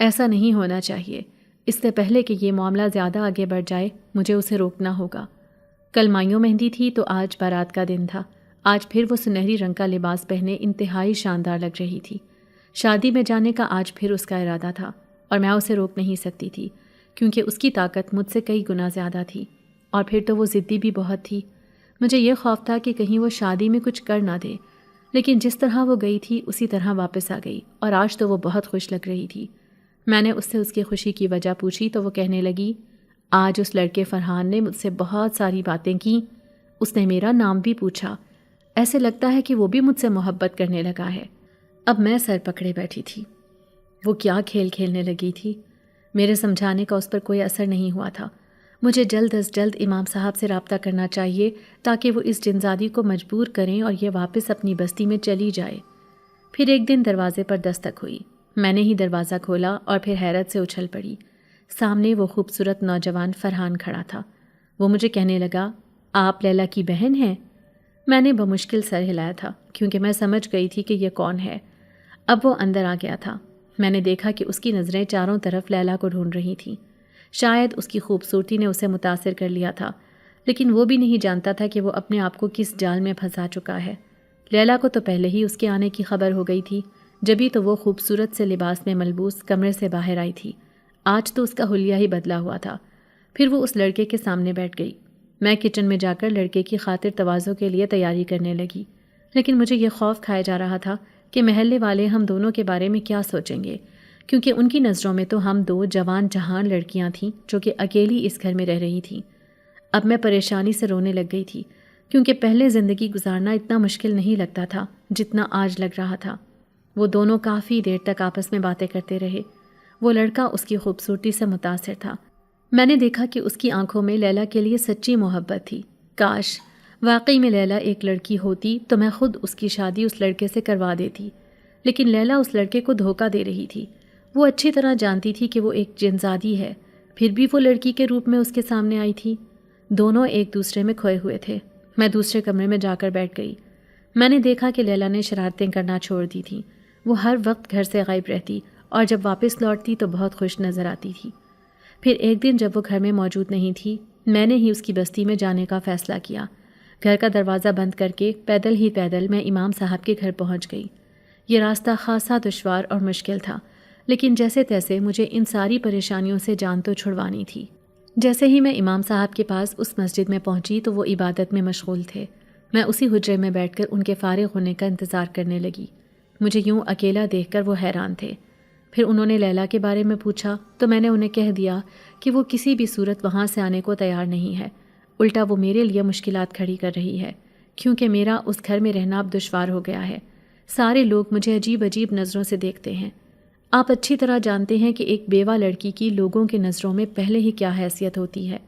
ایسا نہیں ہونا چاہیے۔ اس سے پہلے کہ یہ معاملہ زیادہ آگے بڑھ جائے مجھے اسے روکنا ہوگا۔ کل مائیوں مہندی تھی تو آج بارات کا دن تھا۔ آج پھر وہ سنہری رنگ کا لباس پہنے انتہائی شاندار لگ رہی تھی۔ شادی میں جانے کا آج پھر اس کا ارادہ تھا اور میں اسے روک نہیں سکتی تھی کیونکہ اس کی طاقت مجھ سے کئی گنا زیادہ تھی، اور پھر تو وہ ضدی بھی بہت تھی۔ مجھے یہ خوف تھا کہ کہیں وہ شادی میں کچھ کر نہ دے، لیکن جس طرح وہ گئی تھی اسی طرح واپس آ گئی، اور آج تو وہ بہت خوش لگ رہی تھی۔ میں نے اس سے اس کی خوشی کی وجہ پوچھی تو وہ کہنے لگی، آج اس لڑکے فرحان نے مجھ سے بہت ساری باتیں کیں، اس نے میرا نام بھی پوچھا، ایسے لگتا ہے کہ وہ بھی مجھ سے محبت کرنے لگا ہے۔ اب میں سر پکڑے بیٹھی تھی۔ وہ کیا کھیل کھیلنے لگی تھی؟ میرے سمجھانے کا اس پر کوئی اثر نہیں ہوا تھا۔ مجھے جلد از جلد امام صاحب سے رابطہ کرنا چاہیے تاکہ وہ اس جنزادی کو مجبور کریں اور یہ واپس اپنی بستی میں چلی جائے۔ پھر ایک دن دروازے پر دستک ہوئی۔ میں نے ہی دروازہ کھولا اور پھر حیرت سے اچھل پڑی۔ سامنے وہ خوبصورت نوجوان فرحان کھڑا تھا۔ وہ مجھے کہنے لگا، آپ لیلا کی بہن ہیں؟ میں نے بمشکل سر ہلایا تھا کیونکہ میں سمجھ گئی تھی کہ یہ کون ہے۔ اب وہ اندر آ گیا تھا۔ میں نے دیکھا کہ اس کی نظریں چاروں طرف لیلا کو ڈھونڈ رہی تھیں۔ شاید اس کی خوبصورتی نے اسے متاثر کر لیا تھا، لیکن وہ بھی نہیں جانتا تھا کہ وہ اپنے آپ کو کس جال میں پھنسا چکا ہے۔ لیلا کو تو پہلے ہی اس کے آنے کی خبر ہو گئی تھی، جبھی تو وہ خوبصورت سے لباس میں ملبوس کمرے سے باہر آئی تھی۔ آج تو اس کا حلیہ ہی بدلا ہوا تھا۔ پھر وہ اس لڑکے کے سامنے بیٹھ گئی۔ میں کچن میں جا کر لڑکے کی خاطر تواضع کے لیے تیاری کرنے لگی، لیکن مجھے یہ خوف کھایا جا رہا تھا کہ محلے والے ہم دونوں کے بارے میں کیا سوچیں گے، کیونکہ ان کی نظروں میں تو ہم دو جوان جہان لڑکیاں تھیں جو کہ اکیلی اس گھر میں رہ رہی تھیں۔ اب میں پریشانی سے رونے لگ گئی تھی کیونکہ پہلے زندگی گزارنا اتنا مشکل نہیں لگتا تھا جتنا آج لگ رہا تھا۔ وہ دونوں کافی دیر تک آپس میں باتیں کرتے رہے۔ وہ لڑکا اس کی خوبصورتی سے متاثر تھا۔ میں نے دیکھا کہ اس کی آنکھوں میں لیلا کے لیے سچی محبت تھی۔ کاش واقعی میں لیلا ایک لڑکی ہوتی تو میں خود اس کی شادی اس لڑکے سے کروا دیتی، لیکن لیلا اس لڑکے کو دھوکہ دے رہی تھی۔ وہ اچھی طرح جانتی تھی کہ وہ ایک جنزادی ہے، پھر بھی وہ لڑکی کے روپ میں اس کے سامنے آئی تھی۔ دونوں ایک دوسرے میں کھوئے ہوئے تھے۔ میں دوسرے کمرے میں جا کر بیٹھ گئی۔ میں نے دیکھا کہ لیلا نے شرارتیں کرنا چھوڑ دی تھیں۔ وہ ہر وقت گھر سے غائب رہتی اور جب واپس لوٹتی تو بہت خوش نظر آتی تھی۔ پھر ایک دن جب وہ گھر میں موجود نہیں تھی، میں نے ہی اس کی بستی میں جانے کا فیصلہ کیا۔ گھر کا دروازہ بند کر کے پیدل میں امام صاحب کے گھر پہنچ گئی۔ یہ راستہ خاصا دشوار اور مشکل تھا، لیکن جیسے تیسے مجھے ان ساری پریشانیوں سے جان تو چھڑوانی تھی۔ جیسے ہی میں امام صاحب کے پاس اس مسجد میں پہنچی تو وہ عبادت میں مشغول تھے۔ میں اسی حجرے میں بیٹھ کر ان کے فارغ ہونے کا انتظار کرنے لگی۔ مجھے یوں اکیلا دیکھ کر وہ حیران تھے۔ پھر انہوں نے لیلا کے بارے میں پوچھا تو میں نے انہیں کہہ دیا کہ وہ کسی بھی صورت وہاں سے آنے کو تیار نہیں ہے، الٹا وہ میرے لیے مشکلات کھڑی کر رہی ہے کیونکہ میرا اس گھر میں رہنا اب دشوار ہو گیا ہے۔ سارے لوگ مجھے عجیب عجیب نظروں سے دیکھتے ہیں۔ آپ اچھی طرح جانتے ہیں کہ ایک بیوہ لڑکی کی لوگوں کی نظروں میں پہلے ہی کیا حیثیت ہوتی ہے،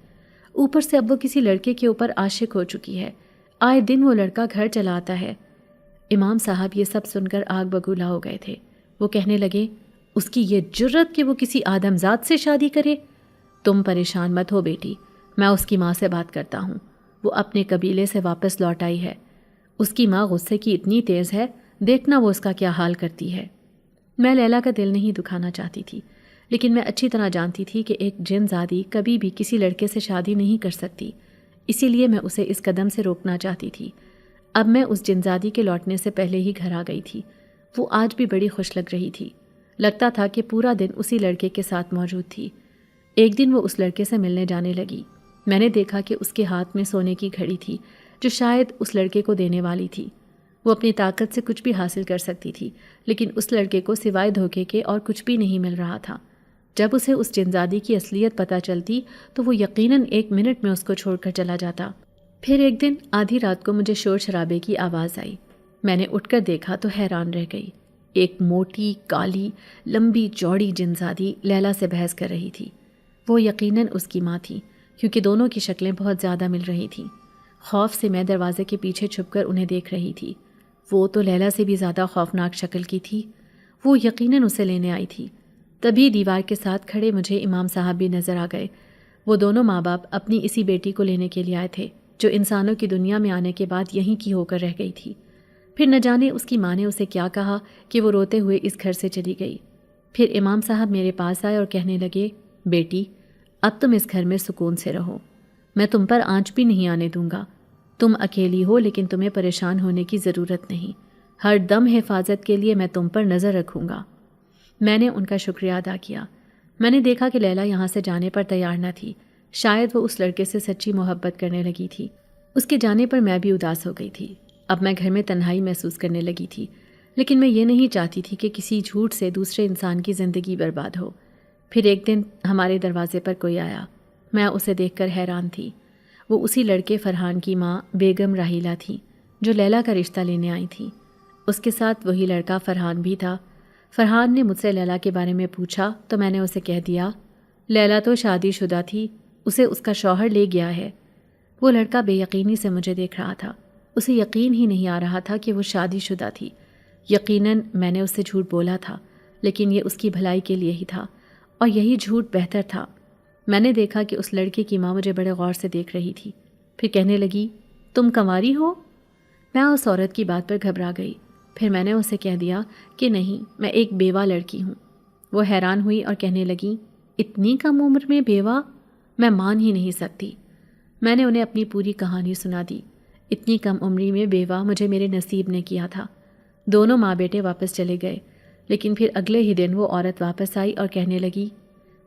اوپر سے اب وہ کسی لڑکے کے اوپر عاشق ہو چکی ہے۔ آئے دن وہ لڑکا گھر چلاتا ہے۔ امام صاحب یہ سب سن کر آگ بگولا ہو گئے تھے۔ وہ کہنے لگے، اس کی یہ جرت کہ وہ کسی آدم ذات سے شادی کرے۔ تم پریشان مت ہو بیٹی، میں اس کی ماں سے بات کرتا ہوں، وہ اپنے قبیلے سے واپس لوٹ آئی ہے۔ اس کی ماں غصے کی اتنی تیز ہے، دیکھنا وہ اس کا کیا حال کرتی ہے۔ میں لیلا کا دل نہیں دکھانا چاہتی تھی، لیکن میں اچھی طرح جانتی تھی کہ ایک جن زادی کبھی بھی کسی لڑکے سے شادی نہیں کر سکتی، اسی لیے میں اسے اس قدم سے روکنا چاہتی تھی۔ اب میں اس جنزادی کے لوٹنے سے پہلے ہی گھر آ گئی تھی۔ وہ آج بھی بڑی خوش لگ رہی تھی، لگتا تھا کہ پورا دن اسی لڑکے کے ساتھ موجود تھی۔ ایک دن وہ اس لڑکے سے ملنے جانے لگی۔ میں نے دیکھا کہ اس کے ہاتھ میں سونے کی گھڑی تھی جو شاید اس لڑکے کو دینے والی تھی۔ وہ اپنی طاقت سے کچھ بھی حاصل کر سکتی تھی، لیکن اس لڑکے کو سوائے دھوکے کے اور کچھ بھی نہیں مل رہا تھا۔ جب اسے اس جنزادی کی اصلیت پتہ چلتی تو وہ یقیناً 1 منٹ میں اس کو چھوڑ کر چلا جاتا۔ پھر ایک دن آدھی رات کو مجھے شور شرابے کی آواز آئی۔ میں نے اٹھ کر دیکھا تو حیران رہ گئی۔ ایک موٹی کالی لمبی چوڑی جنزادی لیلا سے بحث کر رہی تھی۔ وہ یقیناً اس کی ماں تھی، کیونکہ دونوں کی شکلیں بہت زیادہ مل رہی تھیں۔ خوف سے میں دروازے کے پیچھے چھپ کر انہیں دیکھ رہی تھی۔ وہ تو لیلا سے بھی زیادہ خوفناک شکل کی تھی۔ وہ یقیناً اسے لینے آئی تھی۔ تبھی دیوار کے ساتھ کھڑے مجھے امام صاحب بھی نظر آ گئے۔ وہ دونوں ماں باپ اپنی اسی بیٹی کو لینے کے لیے آئے تھے، جو انسانوں کی دنیا میں آنے کے بعد یہیں کی ہو کر رہ گئی تھی۔ پھر نہ جانے اس کی ماں نے اسے کیا کہا کہ وہ روتے ہوئے اس گھر سے چلی گئی۔ پھر امام صاحب میرے پاس آئے اور کہنے لگے، بیٹی، اب تم اس گھر میں سکون سے رہو، میں تم پر آنچ بھی نہیں آنے دوں گا۔ تم اکیلی ہو لیکن تمہیں پریشان ہونے کی ضرورت نہیں، ہر دم حفاظت کے لیے میں تم پر نظر رکھوں گا۔ میں نے ان کا شکریہ ادا کیا۔ میں نے دیکھا کہ لیلا یہاں سے جانے پر تیار نہ تھی، شاید وہ اس لڑکے سے سچی محبت کرنے لگی تھی۔ اس کے جانے پر میں بھی اداس ہو گئی تھی۔ اب میں گھر میں تنہائی محسوس کرنے لگی تھی، لیکن میں یہ نہیں چاہتی تھی کہ کسی جھوٹ سے دوسرے انسان کی زندگی برباد ہو۔ پھر ایک دن ہمارے دروازے پر کوئی آیا۔ میں اسے دیکھ کر حیران تھی۔ وہ اسی لڑکے فرحان کی ماں بیگم راحیلہ تھی، جو لیلا کا رشتہ لینے آئی تھی۔ اس کے ساتھ وہی لڑکا فرحان بھی تھا۔ فرحان نے مجھ سے لیلا کے بارے میں پوچھا تو میں نے اسے کہہ دیا، لیلا تو شادی شدہ تھی، اسے اس کا شوہر لے گیا ہے۔ وہ لڑکا بے یقینی سے مجھے دیکھ رہا تھا۔ اسے یقین ہی نہیں آ رہا تھا کہ وہ شادی شدہ تھی۔ یقیناً میں نے اس سے جھوٹ بولا تھا، لیکن یہ اس کی بھلائی کے لیے ہی تھا، اور یہی جھوٹ بہتر تھا۔ میں نے دیکھا کہ اس لڑکے کی ماں مجھے بڑے غور سے دیکھ رہی تھی۔ پھر کہنے لگی، تم کنواری ہو؟ میں اس عورت کی بات پر گھبرا گئی۔ پھر میں نے اسے کہہ دیا کہ نہیں، میں ایک بیوہ لڑکی ہوں۔ وہ حیران ہوئی اور کہنے لگی، اتنی کم عمر میں بیوہ؟ میں مان ہی نہیں سکتی۔ میں نے انہیں اپنی پوری کہانی سنا دی۔ اتنی کم عمری میں بیوہ مجھے میرے نصیب نے کیا تھا۔ دونوں ماں بیٹے واپس چلے گئے، لیکن پھر اگلے ہی دن وہ عورت واپس آئی اور کہنے لگی،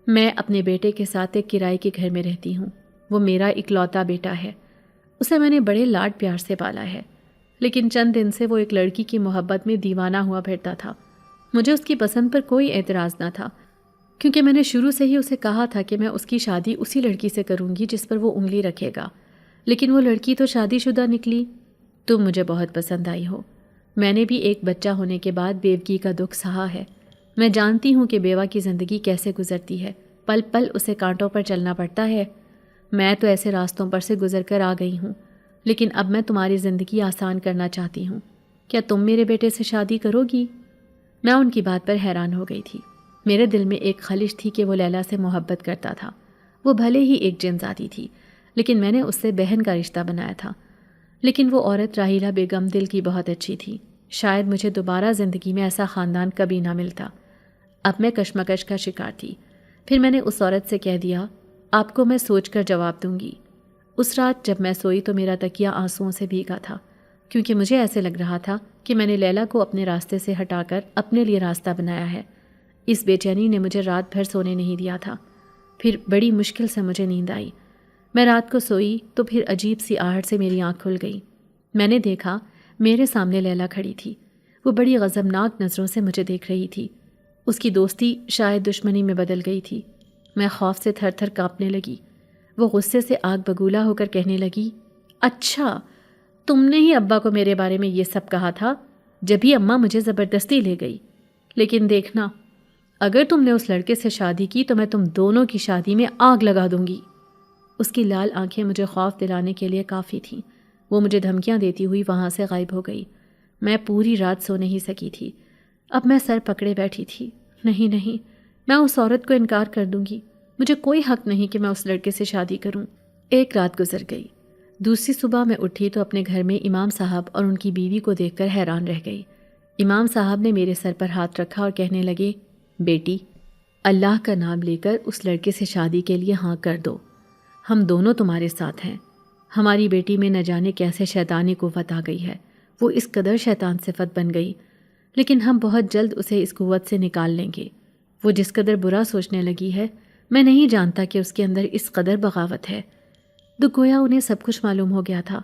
میں اپنے بیٹے کے ساتھ ایک کرائے کے گھر میں رہتی ہوں۔ وہ میرا اکلوتا بیٹا ہے، اسے میں نے بڑے لاڈ پیار سے پالا ہے، لیکن چند دن سے وہ ایک لڑکی کی محبت میں دیوانہ ہوا پھرتا تھا۔ مجھے اس کی پسند پر کوئی اعتراض نہ تھا، کیونکہ میں نے شروع سے ہی اسے کہا تھا کہ میں اس کی شادی اسی لڑکی سے کروں گی جس پر وہ انگلی رکھے گا، لیکن وہ لڑکی تو شادی شدہ نکلی۔ تم مجھے بہت پسند آئی ہو۔ میں نے بھی ایک بچہ ہونے کے بعد بیوگی کا دکھ سہا ہے۔ میں جانتی ہوں کہ بیوہ کی زندگی کیسے گزرتی ہے، پل پل اسے کانٹوں پر چلنا پڑتا ہے۔ میں تو ایسے راستوں پر سے گزر کر آ گئی ہوں، لیکن اب میں تمہاری زندگی آسان کرنا چاہتی ہوں۔ کیا تم میرے بیٹے سے شادی کرو گی؟ میں ان کی بات پر حیران ہو گئی تھی۔ میرے دل میں ایک خلش تھی کہ وہ لیلا سے محبت کرتا تھا۔ وہ بھلے ہی ایک جنزادی تھی، لیکن میں نے اس سے بہن کا رشتہ بنایا تھا۔ لیکن وہ عورت راحیلہ بیگم دل کی بہت اچھی تھی۔ شاید مجھے دوبارہ زندگی میں ایسا خاندان کبھی نہ ملتا۔ اب میں کشمکش کا شکار تھی۔ پھر میں نے اس عورت سے کہہ دیا، آپ کو میں سوچ کر جواب دوں گی۔ اس رات جب میں سوئی تو میرا تکیہ آنسوؤں سے بھیگا تھا، کیونکہ مجھے ایسے لگ رہا تھا کہ میں نے لیلا کو اپنے راستے سے ہٹا کر اپنے لیے راستہ بنایا ہے۔ اس بے چینی نے مجھے رات بھر سونے نہیں دیا تھا۔ پھر بڑی مشکل سے مجھے نیند آئی۔ میں رات کو سوئی تو پھر عجیب سی آہٹ سے میری آنکھ کھل گئی۔ میں نے دیکھا میرے سامنے لیلا کھڑی تھی۔ وہ بڑی غضبناک نظروں سے مجھے دیکھ رہی تھی۔ اس کی دوستی شاید دشمنی میں بدل گئی تھی۔ میں خوف سے تھر تھر کانپنے لگی۔ وہ غصے سے آگ بگولا ہو کر کہنے لگی، اچھا تم نے ہی ابا کو میرے بارے میں یہ سب کہا تھا، جبھی اماں مجھے زبردستی لے گئی۔ لیکن دیکھنا، اگر تم نے اس لڑکے سے شادی کی تو میں تم دونوں کی شادی میں آگ لگا دوں گی۔ اس کی لال آنکھیں مجھے خوف دلانے کے لیے کافی تھیں۔ وہ مجھے دھمکیاں دیتی ہوئی وہاں سے غائب ہو گئی۔ میں پوری رات سو نہیں سکی تھی۔ اب میں سر پکڑے بیٹھی تھی۔ نہیں، میں اس عورت کو انکار کر دوں گی۔ مجھے کوئی حق نہیں کہ میں اس لڑکے سے شادی کروں۔ ایک رات گزر گئی۔ دوسری صبح میں اٹھی تو اپنے گھر میں امام صاحب اور ان کی بیوی کو دیکھ کر حیران رہ گئی۔ امام صاحب نے میرے سر پر ہاتھ رکھا اور کہنے لگے، بیٹی، اللہ کا نام لے کر اس لڑکے سے شادی کے لیے ہاں کر دو۔ ہم دونوں تمہارے ساتھ ہیں۔ ہماری بیٹی میں نہ جانے کیسے شیطانی قوت آ گئی ہے، وہ اس قدر شیطان صفت بن گئی، لیکن ہم بہت جلد اسے اس قوت سے نکال لیں گے۔ وہ جس قدر برا سوچنے لگی ہے، میں نہیں جانتا کہ اس کے اندر اس قدر بغاوت ہے۔ تو گویا انہیں سب کچھ معلوم ہو گیا تھا،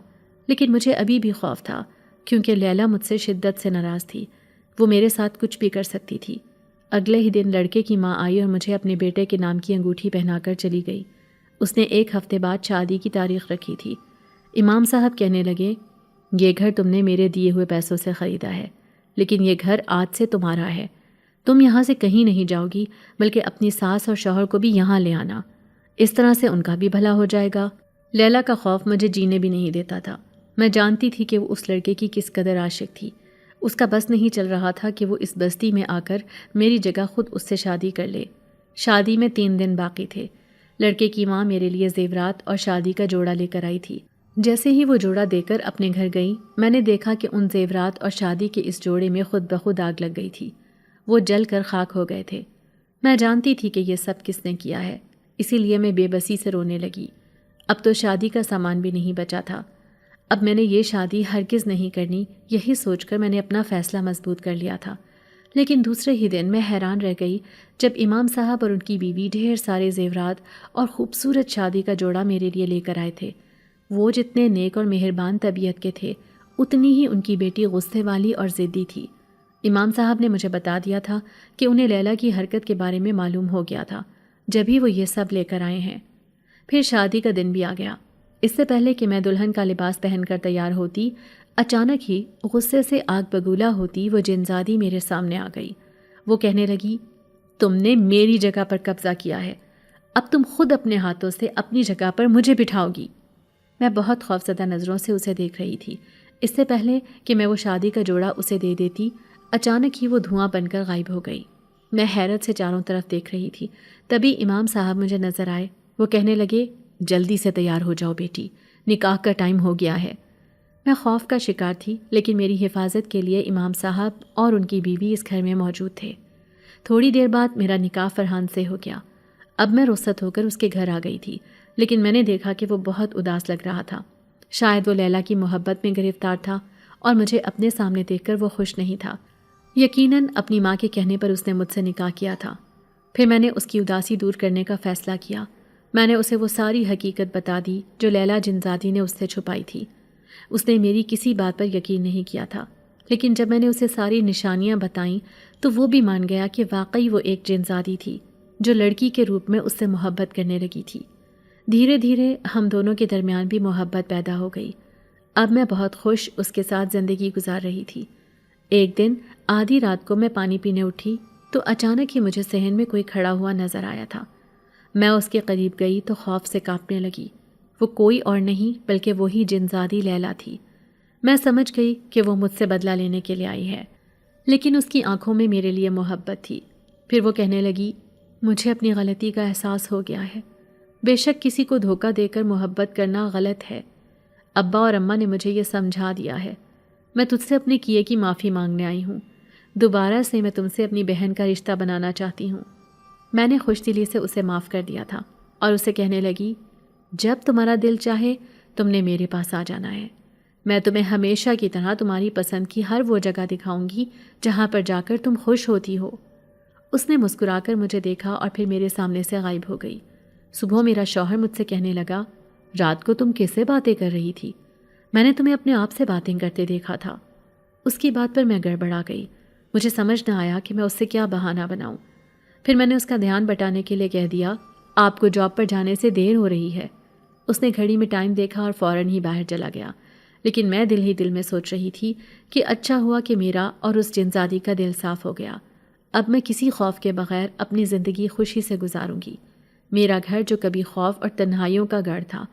لیکن مجھے ابھی بھی خوف تھا، کیونکہ لیلا مجھ سے شدت سے ناراض تھی۔ وہ میرے ساتھ کچھ بھی کر سکتی تھی۔ اگلے ہی دن لڑکے کی ماں آئی اور مجھے اپنے بیٹے کے نام کی انگوٹھی پہنا کر چلی گئی۔ اس نے 1 ہفتے بعد شادی کی تاریخ رکھی تھی۔ امام صاحب کہنے لگے، یہ گھر تم نے میرے دیے ہوئے پیسوں سے خریدا ہے، لیکن یہ گھر آج سے تمہارا ہے. تم یہاں سے کہیں نہیں جاؤ گی بلکہ اپنی ساس اور شوہر کو بھی یہاں لے آنا. اس طرح سے ان کا بھی بھلا ہو جائے گا. لیلا کا خوف مجھے جینے بھی نہیں دیتا تھا. میں جانتی تھی کہ وہ اس لڑکے کی کس قدر عاشق تھی. اس کا بس نہیں چل رہا تھا کہ وہ اس بستی میں آ کر میری جگہ خود اس سے شادی کر لے. شادی میں 3 دن باقی تھے. لڑکے کی ماں میرے لیے زیورات اور شادی کا جوڑا لے کر آئی تھی. جیسے ہی وہ جوڑا دے کر اپنے گھر گئی میں نے دیکھا کہ ان زیورات اور شادی کے اس جوڑے میں خود بخود آگ لگ گئی تھی. وہ جل کر خاک ہو گئے تھے. میں جانتی تھی کہ یہ سب کس نے کیا ہے، اسی لیے میں بے بسی سے رونے لگی. اب تو شادی کا سامان بھی نہیں بچا تھا. اب میں نے یہ شادی ہرگز نہیں کرنی، یہی سوچ کر میں نے اپنا فیصلہ مضبوط کر لیا تھا. لیکن دوسرے ہی دن میں حیران رہ گئی جب امام صاحب اور ان کی بیوی ڈھیر سارے زیورات اور خوبصورت شادی کا جوڑا میرے لیے لے کر آئے تھے. وہ جتنے نیک اور مہربان طبیعت کے تھے اتنی ہی ان کی بیٹی غصے والی اور ضدی تھی. امام صاحب نے مجھے بتا دیا تھا کہ انہیں لیلا کی حرکت کے بارے میں معلوم ہو گیا تھا، جبھی وہ یہ سب لے کر آئے ہیں. پھر شادی کا دن بھی آ گیا. اس سے پہلے کہ میں دلہن کا لباس پہن کر تیار ہوتی، اچانک ہی غصے سے آگ بگولا ہوتی وہ جنزادی میرے سامنے آ گئی. وہ کہنے لگی، تم نے میری جگہ پر قبضہ کیا ہے، اب تم خود اپنے ہاتھوں سے اپنی جگہ پر مجھے بٹھاؤ گی. میں بہت خوفزدہ نظروں سے اسے دیکھ رہی تھی. اس سے پہلے کہ میں وہ شادی کا جوڑا اسے دے دیتی، اچانک ہی وہ دھواں بن کر غائب ہو گئی. میں حیرت سے چاروں طرف دیکھ رہی تھی. تبھی امام صاحب مجھے نظر آئے. وہ کہنے لگے، جلدی سے تیار ہو جاؤ بیٹی، نکاح کا ٹائم ہو گیا ہے. میں خوف کا شکار تھی، لیکن میری حفاظت کے لیے امام صاحب اور ان کی بیوی اس گھر میں موجود تھے. تھوڑی دیر بعد میرا نکاح فرحان سے ہو گیا. اب میں رخصت ہو کر اس کے گھر آ گئی تھی، لیکن میں نے دیکھا کہ وہ بہت اداس لگ رہا تھا. شاید وہ لیلا کی محبت میں گرفتار تھا اور مجھے اپنے سامنے دیکھ کر وہ خوش نہیں تھا. یقیناً اپنی ماں کے کہنے پر اس نے مجھ سے نکاح کیا تھا. پھر میں نے اس کی اداسی دور کرنے کا فیصلہ کیا. میں نے اسے وہ ساری حقیقت بتا دی جو لیلا جنزادی نے اس سے چھپائی تھی. اس نے میری کسی بات پر یقین نہیں کیا تھا، لیکن جب میں نے اسے ساری نشانیاں بتائیں تو وہ بھی مان گیا کہ واقعی وہ ایک جنزادی تھی جو لڑکی کے روپ میں اس سے محبت کرنے لگی تھی. دھیرے دھیرے ہم دونوں کے درمیان بھی محبت پیدا ہو گئی. اب میں بہت خوش اس کے ساتھ زندگی گزار رہی تھی. ایک دن آدھی رات کو میں پانی پینے اٹھی تو اچانک ہی مجھے صحن میں کوئی کھڑا ہوا نظر آیا تھا. میں اس کے قریب گئی تو خوف سے کانپنے لگی. وہ کوئی اور نہیں بلکہ وہی جنزادی لیلا تھی. میں سمجھ گئی کہ وہ مجھ سے بدلہ لینے کے لیے آئی ہے، لیکن اس کی آنکھوں میں میرے لیے محبت تھی. پھر وہ کہنے لگی، مجھے اپنی غلطی کا احساس ہو گیا ہے. بے شک کسی کو دھوکہ دے کر محبت کرنا غلط ہے. ابا اور اماں نے مجھے یہ سمجھا دیا ہے. میں تجھ سے اپنے کیے کی معافی مانگنے آئی ہوں. دوبارہ سے میں تم سے اپنی بہن کا رشتہ بنانا چاہتی ہوں. میں نے خوش دلی سے اسے معاف کر دیا تھا اور اسے کہنے لگی، جب تمہارا دل چاہے تم نے میرے پاس آ جانا ہے. میں تمہیں ہمیشہ کی طرح تمہاری پسند کی ہر وہ جگہ دکھاؤں گی جہاں پر جا کر تم خوش ہوتی ہو. اس نے مسکرا کر مجھے دیکھا اور پھر میرے سامنے سے غائب ہو گئی. صبح میرا شوہر مجھ سے کہنے لگا، رات کو تم کس سے باتیں کر رہی تھی؟ میں نے تمہیں اپنے آپ سے باتیں کرتے دیکھا تھا. اس کی بات پر میں گڑبڑا گئی. مجھے سمجھ نہ آیا کہ میں اس سے کیا بہانہ بناؤں. پھر میں نے اس کا دھیان بٹانے کے لیے کہہ دیا، آپ کو جاب پر جانے سے دیر ہو رہی ہے. اس نے گھڑی میں ٹائم دیکھا اور فوراً ہی باہر چلا گیا. لیکن میں دل ہی دل میں سوچ رہی تھی کہ اچھا ہوا کہ میرا اور اس جنزادی کا دل صاف ہو گیا. اب میں کسی خوف کے بغیر اپنی زندگی خوشی سے گزاروں گی. میرا گھر جو کبھی خوف اور تنہائیوں کا گڑھ تھا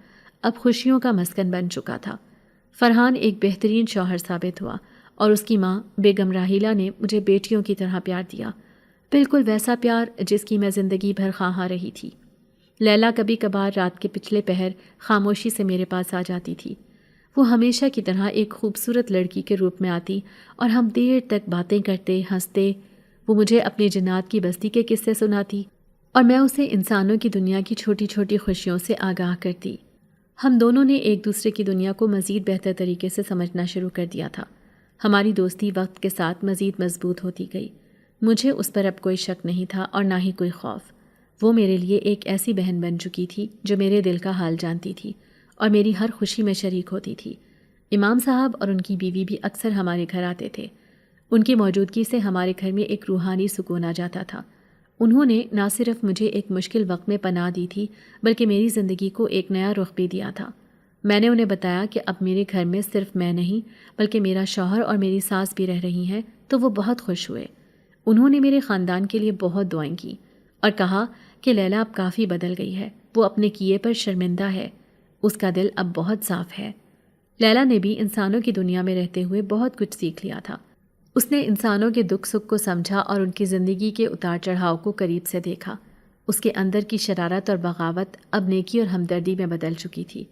اب خوشیوں کا مسکن بن چکا تھا. فرحان ایک بہترین شوہر ثابت ہوا اور اس کی ماں بیگم راحیلہ نے مجھے بیٹیوں کی طرح پیار دیا، بالکل ویسا پیار جس کی میں زندگی بھر خواہاں رہی تھی. لیلا کبھی کبھار رات کے پچھلے پہر خاموشی سے میرے پاس آ جاتی تھی. وہ ہمیشہ کی طرح ایک خوبصورت لڑکی کے روپ میں آتی اور ہم دیر تک باتیں کرتے ہنستے. وہ مجھے اپنی جنات کی بستی کے قصے سناتی اور میں اسے انسانوں کی دنیا کی چھوٹی چھوٹی خوشیوں سے آگاہ کرتی. ہم دونوں نے ایک دوسرے کی دنیا کو مزید بہتر طریقے سے سمجھنا شروع کر دیا تھا. ہماری دوستی وقت کے ساتھ مزید مضبوط ہوتی گئی. مجھے اس پر اب کوئی شک نہیں تھا اور نہ ہی کوئی خوف. وہ میرے لیے ایک ایسی بہن بن چکی تھی جو میرے دل کا حال جانتی تھی اور میری ہر خوشی میں شریک ہوتی تھی. امام صاحب اور ان کی بیوی بھی اکثر ہمارے گھر آتے تھے. ان کی موجودگی سے ہمارے گھر میں ایک روحانی سکون آ جاتا تھا. انہوں نے نہ صرف مجھے ایک مشکل وقت میں پناہ دی تھی بلکہ میری زندگی کو ایک نیا رخ بھی دیا تھا. میں نے انہیں بتایا کہ اب میرے گھر میں صرف میں نہیں بلکہ میرا شوہر اور میری ساس بھی رہ رہی ہیں تو وہ بہت خوش ہوئے۔ انہوں نے میرے خاندان کے لیے بہت دعائیں کی اور کہا کہ لیلا اب کافی بدل گئی ہے، وہ اپنے کیے پر شرمندہ ہے، اس کا دل اب بہت صاف ہے۔ لیلا نے بھی انسانوں کی دنیا میں رہتے ہوئے بہت کچھ سیکھ لیا تھا۔ اس نے انسانوں کے دکھ سکھ کو سمجھا اور ان کی زندگی کے اتار چڑھاؤ کو قریب سے دیکھا۔ اس کے اندر کی شرارت اور بغاوت اب نیکی اور ہمدردی میں بدل چکی تھی۔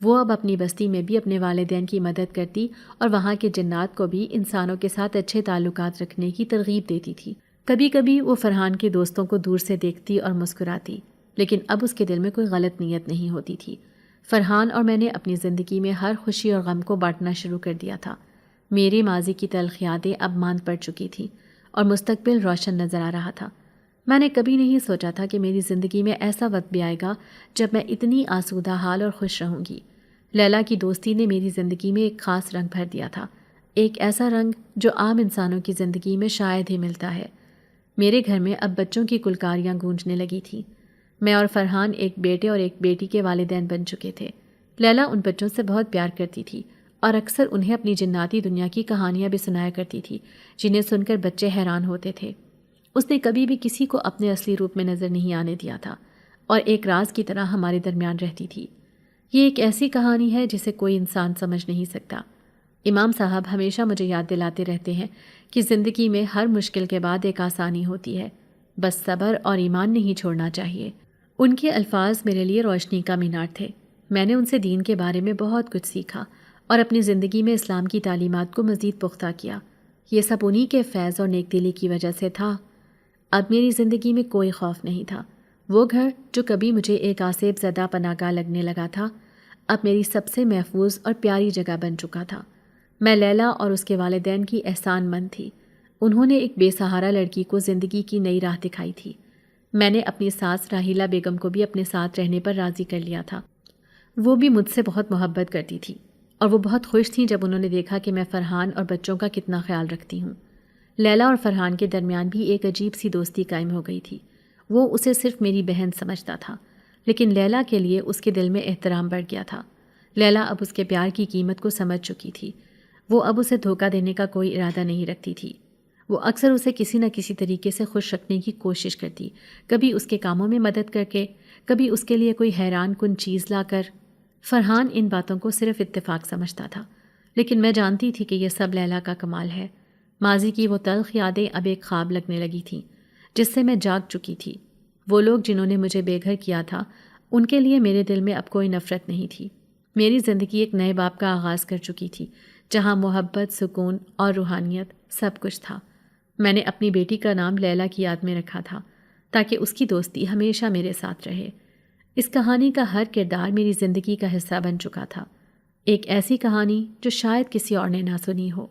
وہ اب اپنی بستی میں بھی اپنے والدین کی مدد کرتی اور وہاں کے جنات کو بھی انسانوں کے ساتھ اچھے تعلقات رکھنے کی ترغیب دیتی تھی۔ کبھی کبھی وہ فرحان کے دوستوں کو دور سے دیکھتی اور مسکراتی، لیکن اب اس کے دل میں کوئی غلط نیت نہیں ہوتی تھی۔ فرحان اور میں نے اپنی زندگی میں ہر خوشی اور غم کو بانٹنا شروع کر دیا تھا۔ میرے ماضی کی تلخ یادیں اب ماند پڑ چکی تھیں اور مستقبل روشن نظر آ رہا تھا۔ میں نے کبھی نہیں سوچا تھا کہ میری زندگی میں ایسا وقت بھی آئے گا جب میں اتنی آسودہ حال اور خوش رہوں گی۔ لیلا کی دوستی نے میری زندگی میں ایک خاص رنگ بھر دیا تھا، ایک ایسا رنگ جو عام انسانوں کی زندگی میں شاید ہی ملتا ہے۔ میرے گھر میں اب بچوں کی کلکاریاں گونجنے لگی تھیں۔ میں اور فرحان ایک بیٹے اور ایک بیٹی کے والدین بن چکے تھے۔ لیلا ان بچوں سے بہت پیار کرتی تھی اور اکثر انہیں اپنی جناتی دنیا کی کہانیاں بھی سنایا کرتی تھی، جنہیں سن کر بچے حیران ہوتے تھے۔ اس نے کبھی بھی کسی کو اپنے اصلی روپ میں نظر نہیں آنے دیا تھا اور ایک راز کی طرح ہمارے درمیان رہتی تھی۔ یہ ایک ایسی کہانی ہے جسے کوئی انسان سمجھ نہیں سکتا۔ امام صاحب ہمیشہ مجھے یاد دلاتے رہتے ہیں کہ زندگی میں ہر مشکل کے بعد ایک آسانی ہوتی ہے، بس صبر اور ایمان نہیں چھوڑنا چاہیے۔ ان کے الفاظ میرے لیے روشنی کا مینار تھے۔ میں نے ان سے دین کے بارے میں بہت کچھ سیکھا اور اپنی زندگی میں اسلام کی تعلیمات کو مزید پختہ کیا۔ یہ سب انہی کے فیض اور نیک دلی کی وجہ سے تھا۔ اب میری زندگی میں کوئی خوف نہیں تھا۔ وہ گھر جو کبھی مجھے ایک آسیب زدہ پناہ گاہ لگنے لگا تھا، اب میری سب سے محفوظ اور پیاری جگہ بن چکا تھا۔ میں لیلا اور اس کے والدین کی احسان مند تھی۔ انہوں نے ایک بے سہارا لڑکی کو زندگی کی نئی راہ دکھائی تھی۔ میں نے اپنی ساس راحیلہ بیگم کو بھی اپنے ساتھ رہنے پر راضی کر لیا تھا۔ وہ بھی مجھ سے بہت محبت کرتی تھی اور وہ بہت خوش تھیں جب انہوں نے دیکھا کہ میں فرحان اور بچوں کا کتنا خیال رکھتی ہوں۔ لیلا اور فرحان کے درمیان بھی ایک عجیب سی دوستی قائم ہو گئی تھی۔ وہ اسے صرف میری بہن سمجھتا تھا، لیکن لیلا کے لیے اس کے دل میں احترام بڑھ گیا تھا۔ لیلا اب اس کے پیار کی قیمت کو سمجھ چکی تھی۔ وہ اب اسے دھوکہ دینے کا کوئی ارادہ نہیں رکھتی تھی۔ وہ اکثر اسے کسی نہ کسی طریقے سے خوش رکھنے کی کوشش کرتی، کبھی اس کے کاموں میں مدد کر کے، کبھی اس کے لیے کوئی حیران کن چیز لا کر۔ فرحان ان باتوں کو صرف اتفاق سمجھتا تھا، لیکن میں جانتی تھی کہ یہ سب لیلا کا کمال ہے۔ ماضی کی وہ تلخ یادیں اب ایک خواب لگنے لگی تھیں جس سے میں جاگ چکی تھی۔ وہ لوگ جنہوں نے مجھے بے گھر کیا تھا، ان کے لیے میرے دل میں اب کوئی نفرت نہیں تھی۔ میری زندگی ایک نئے باب کا آغاز کر چکی تھی، جہاں محبت، سکون اور روحانیت سب کچھ تھا۔ میں نے اپنی بیٹی کا نام لیلا کی یاد میں رکھا تھا تاکہ اس کی دوستی ہمیشہ میرے ساتھ رہے۔ اس کہانی کا ہر کردار میری زندگی کا حصہ بن چکا تھا، ایک ایسی کہانی جو شاید کسی اور نے نہ سنی ہو۔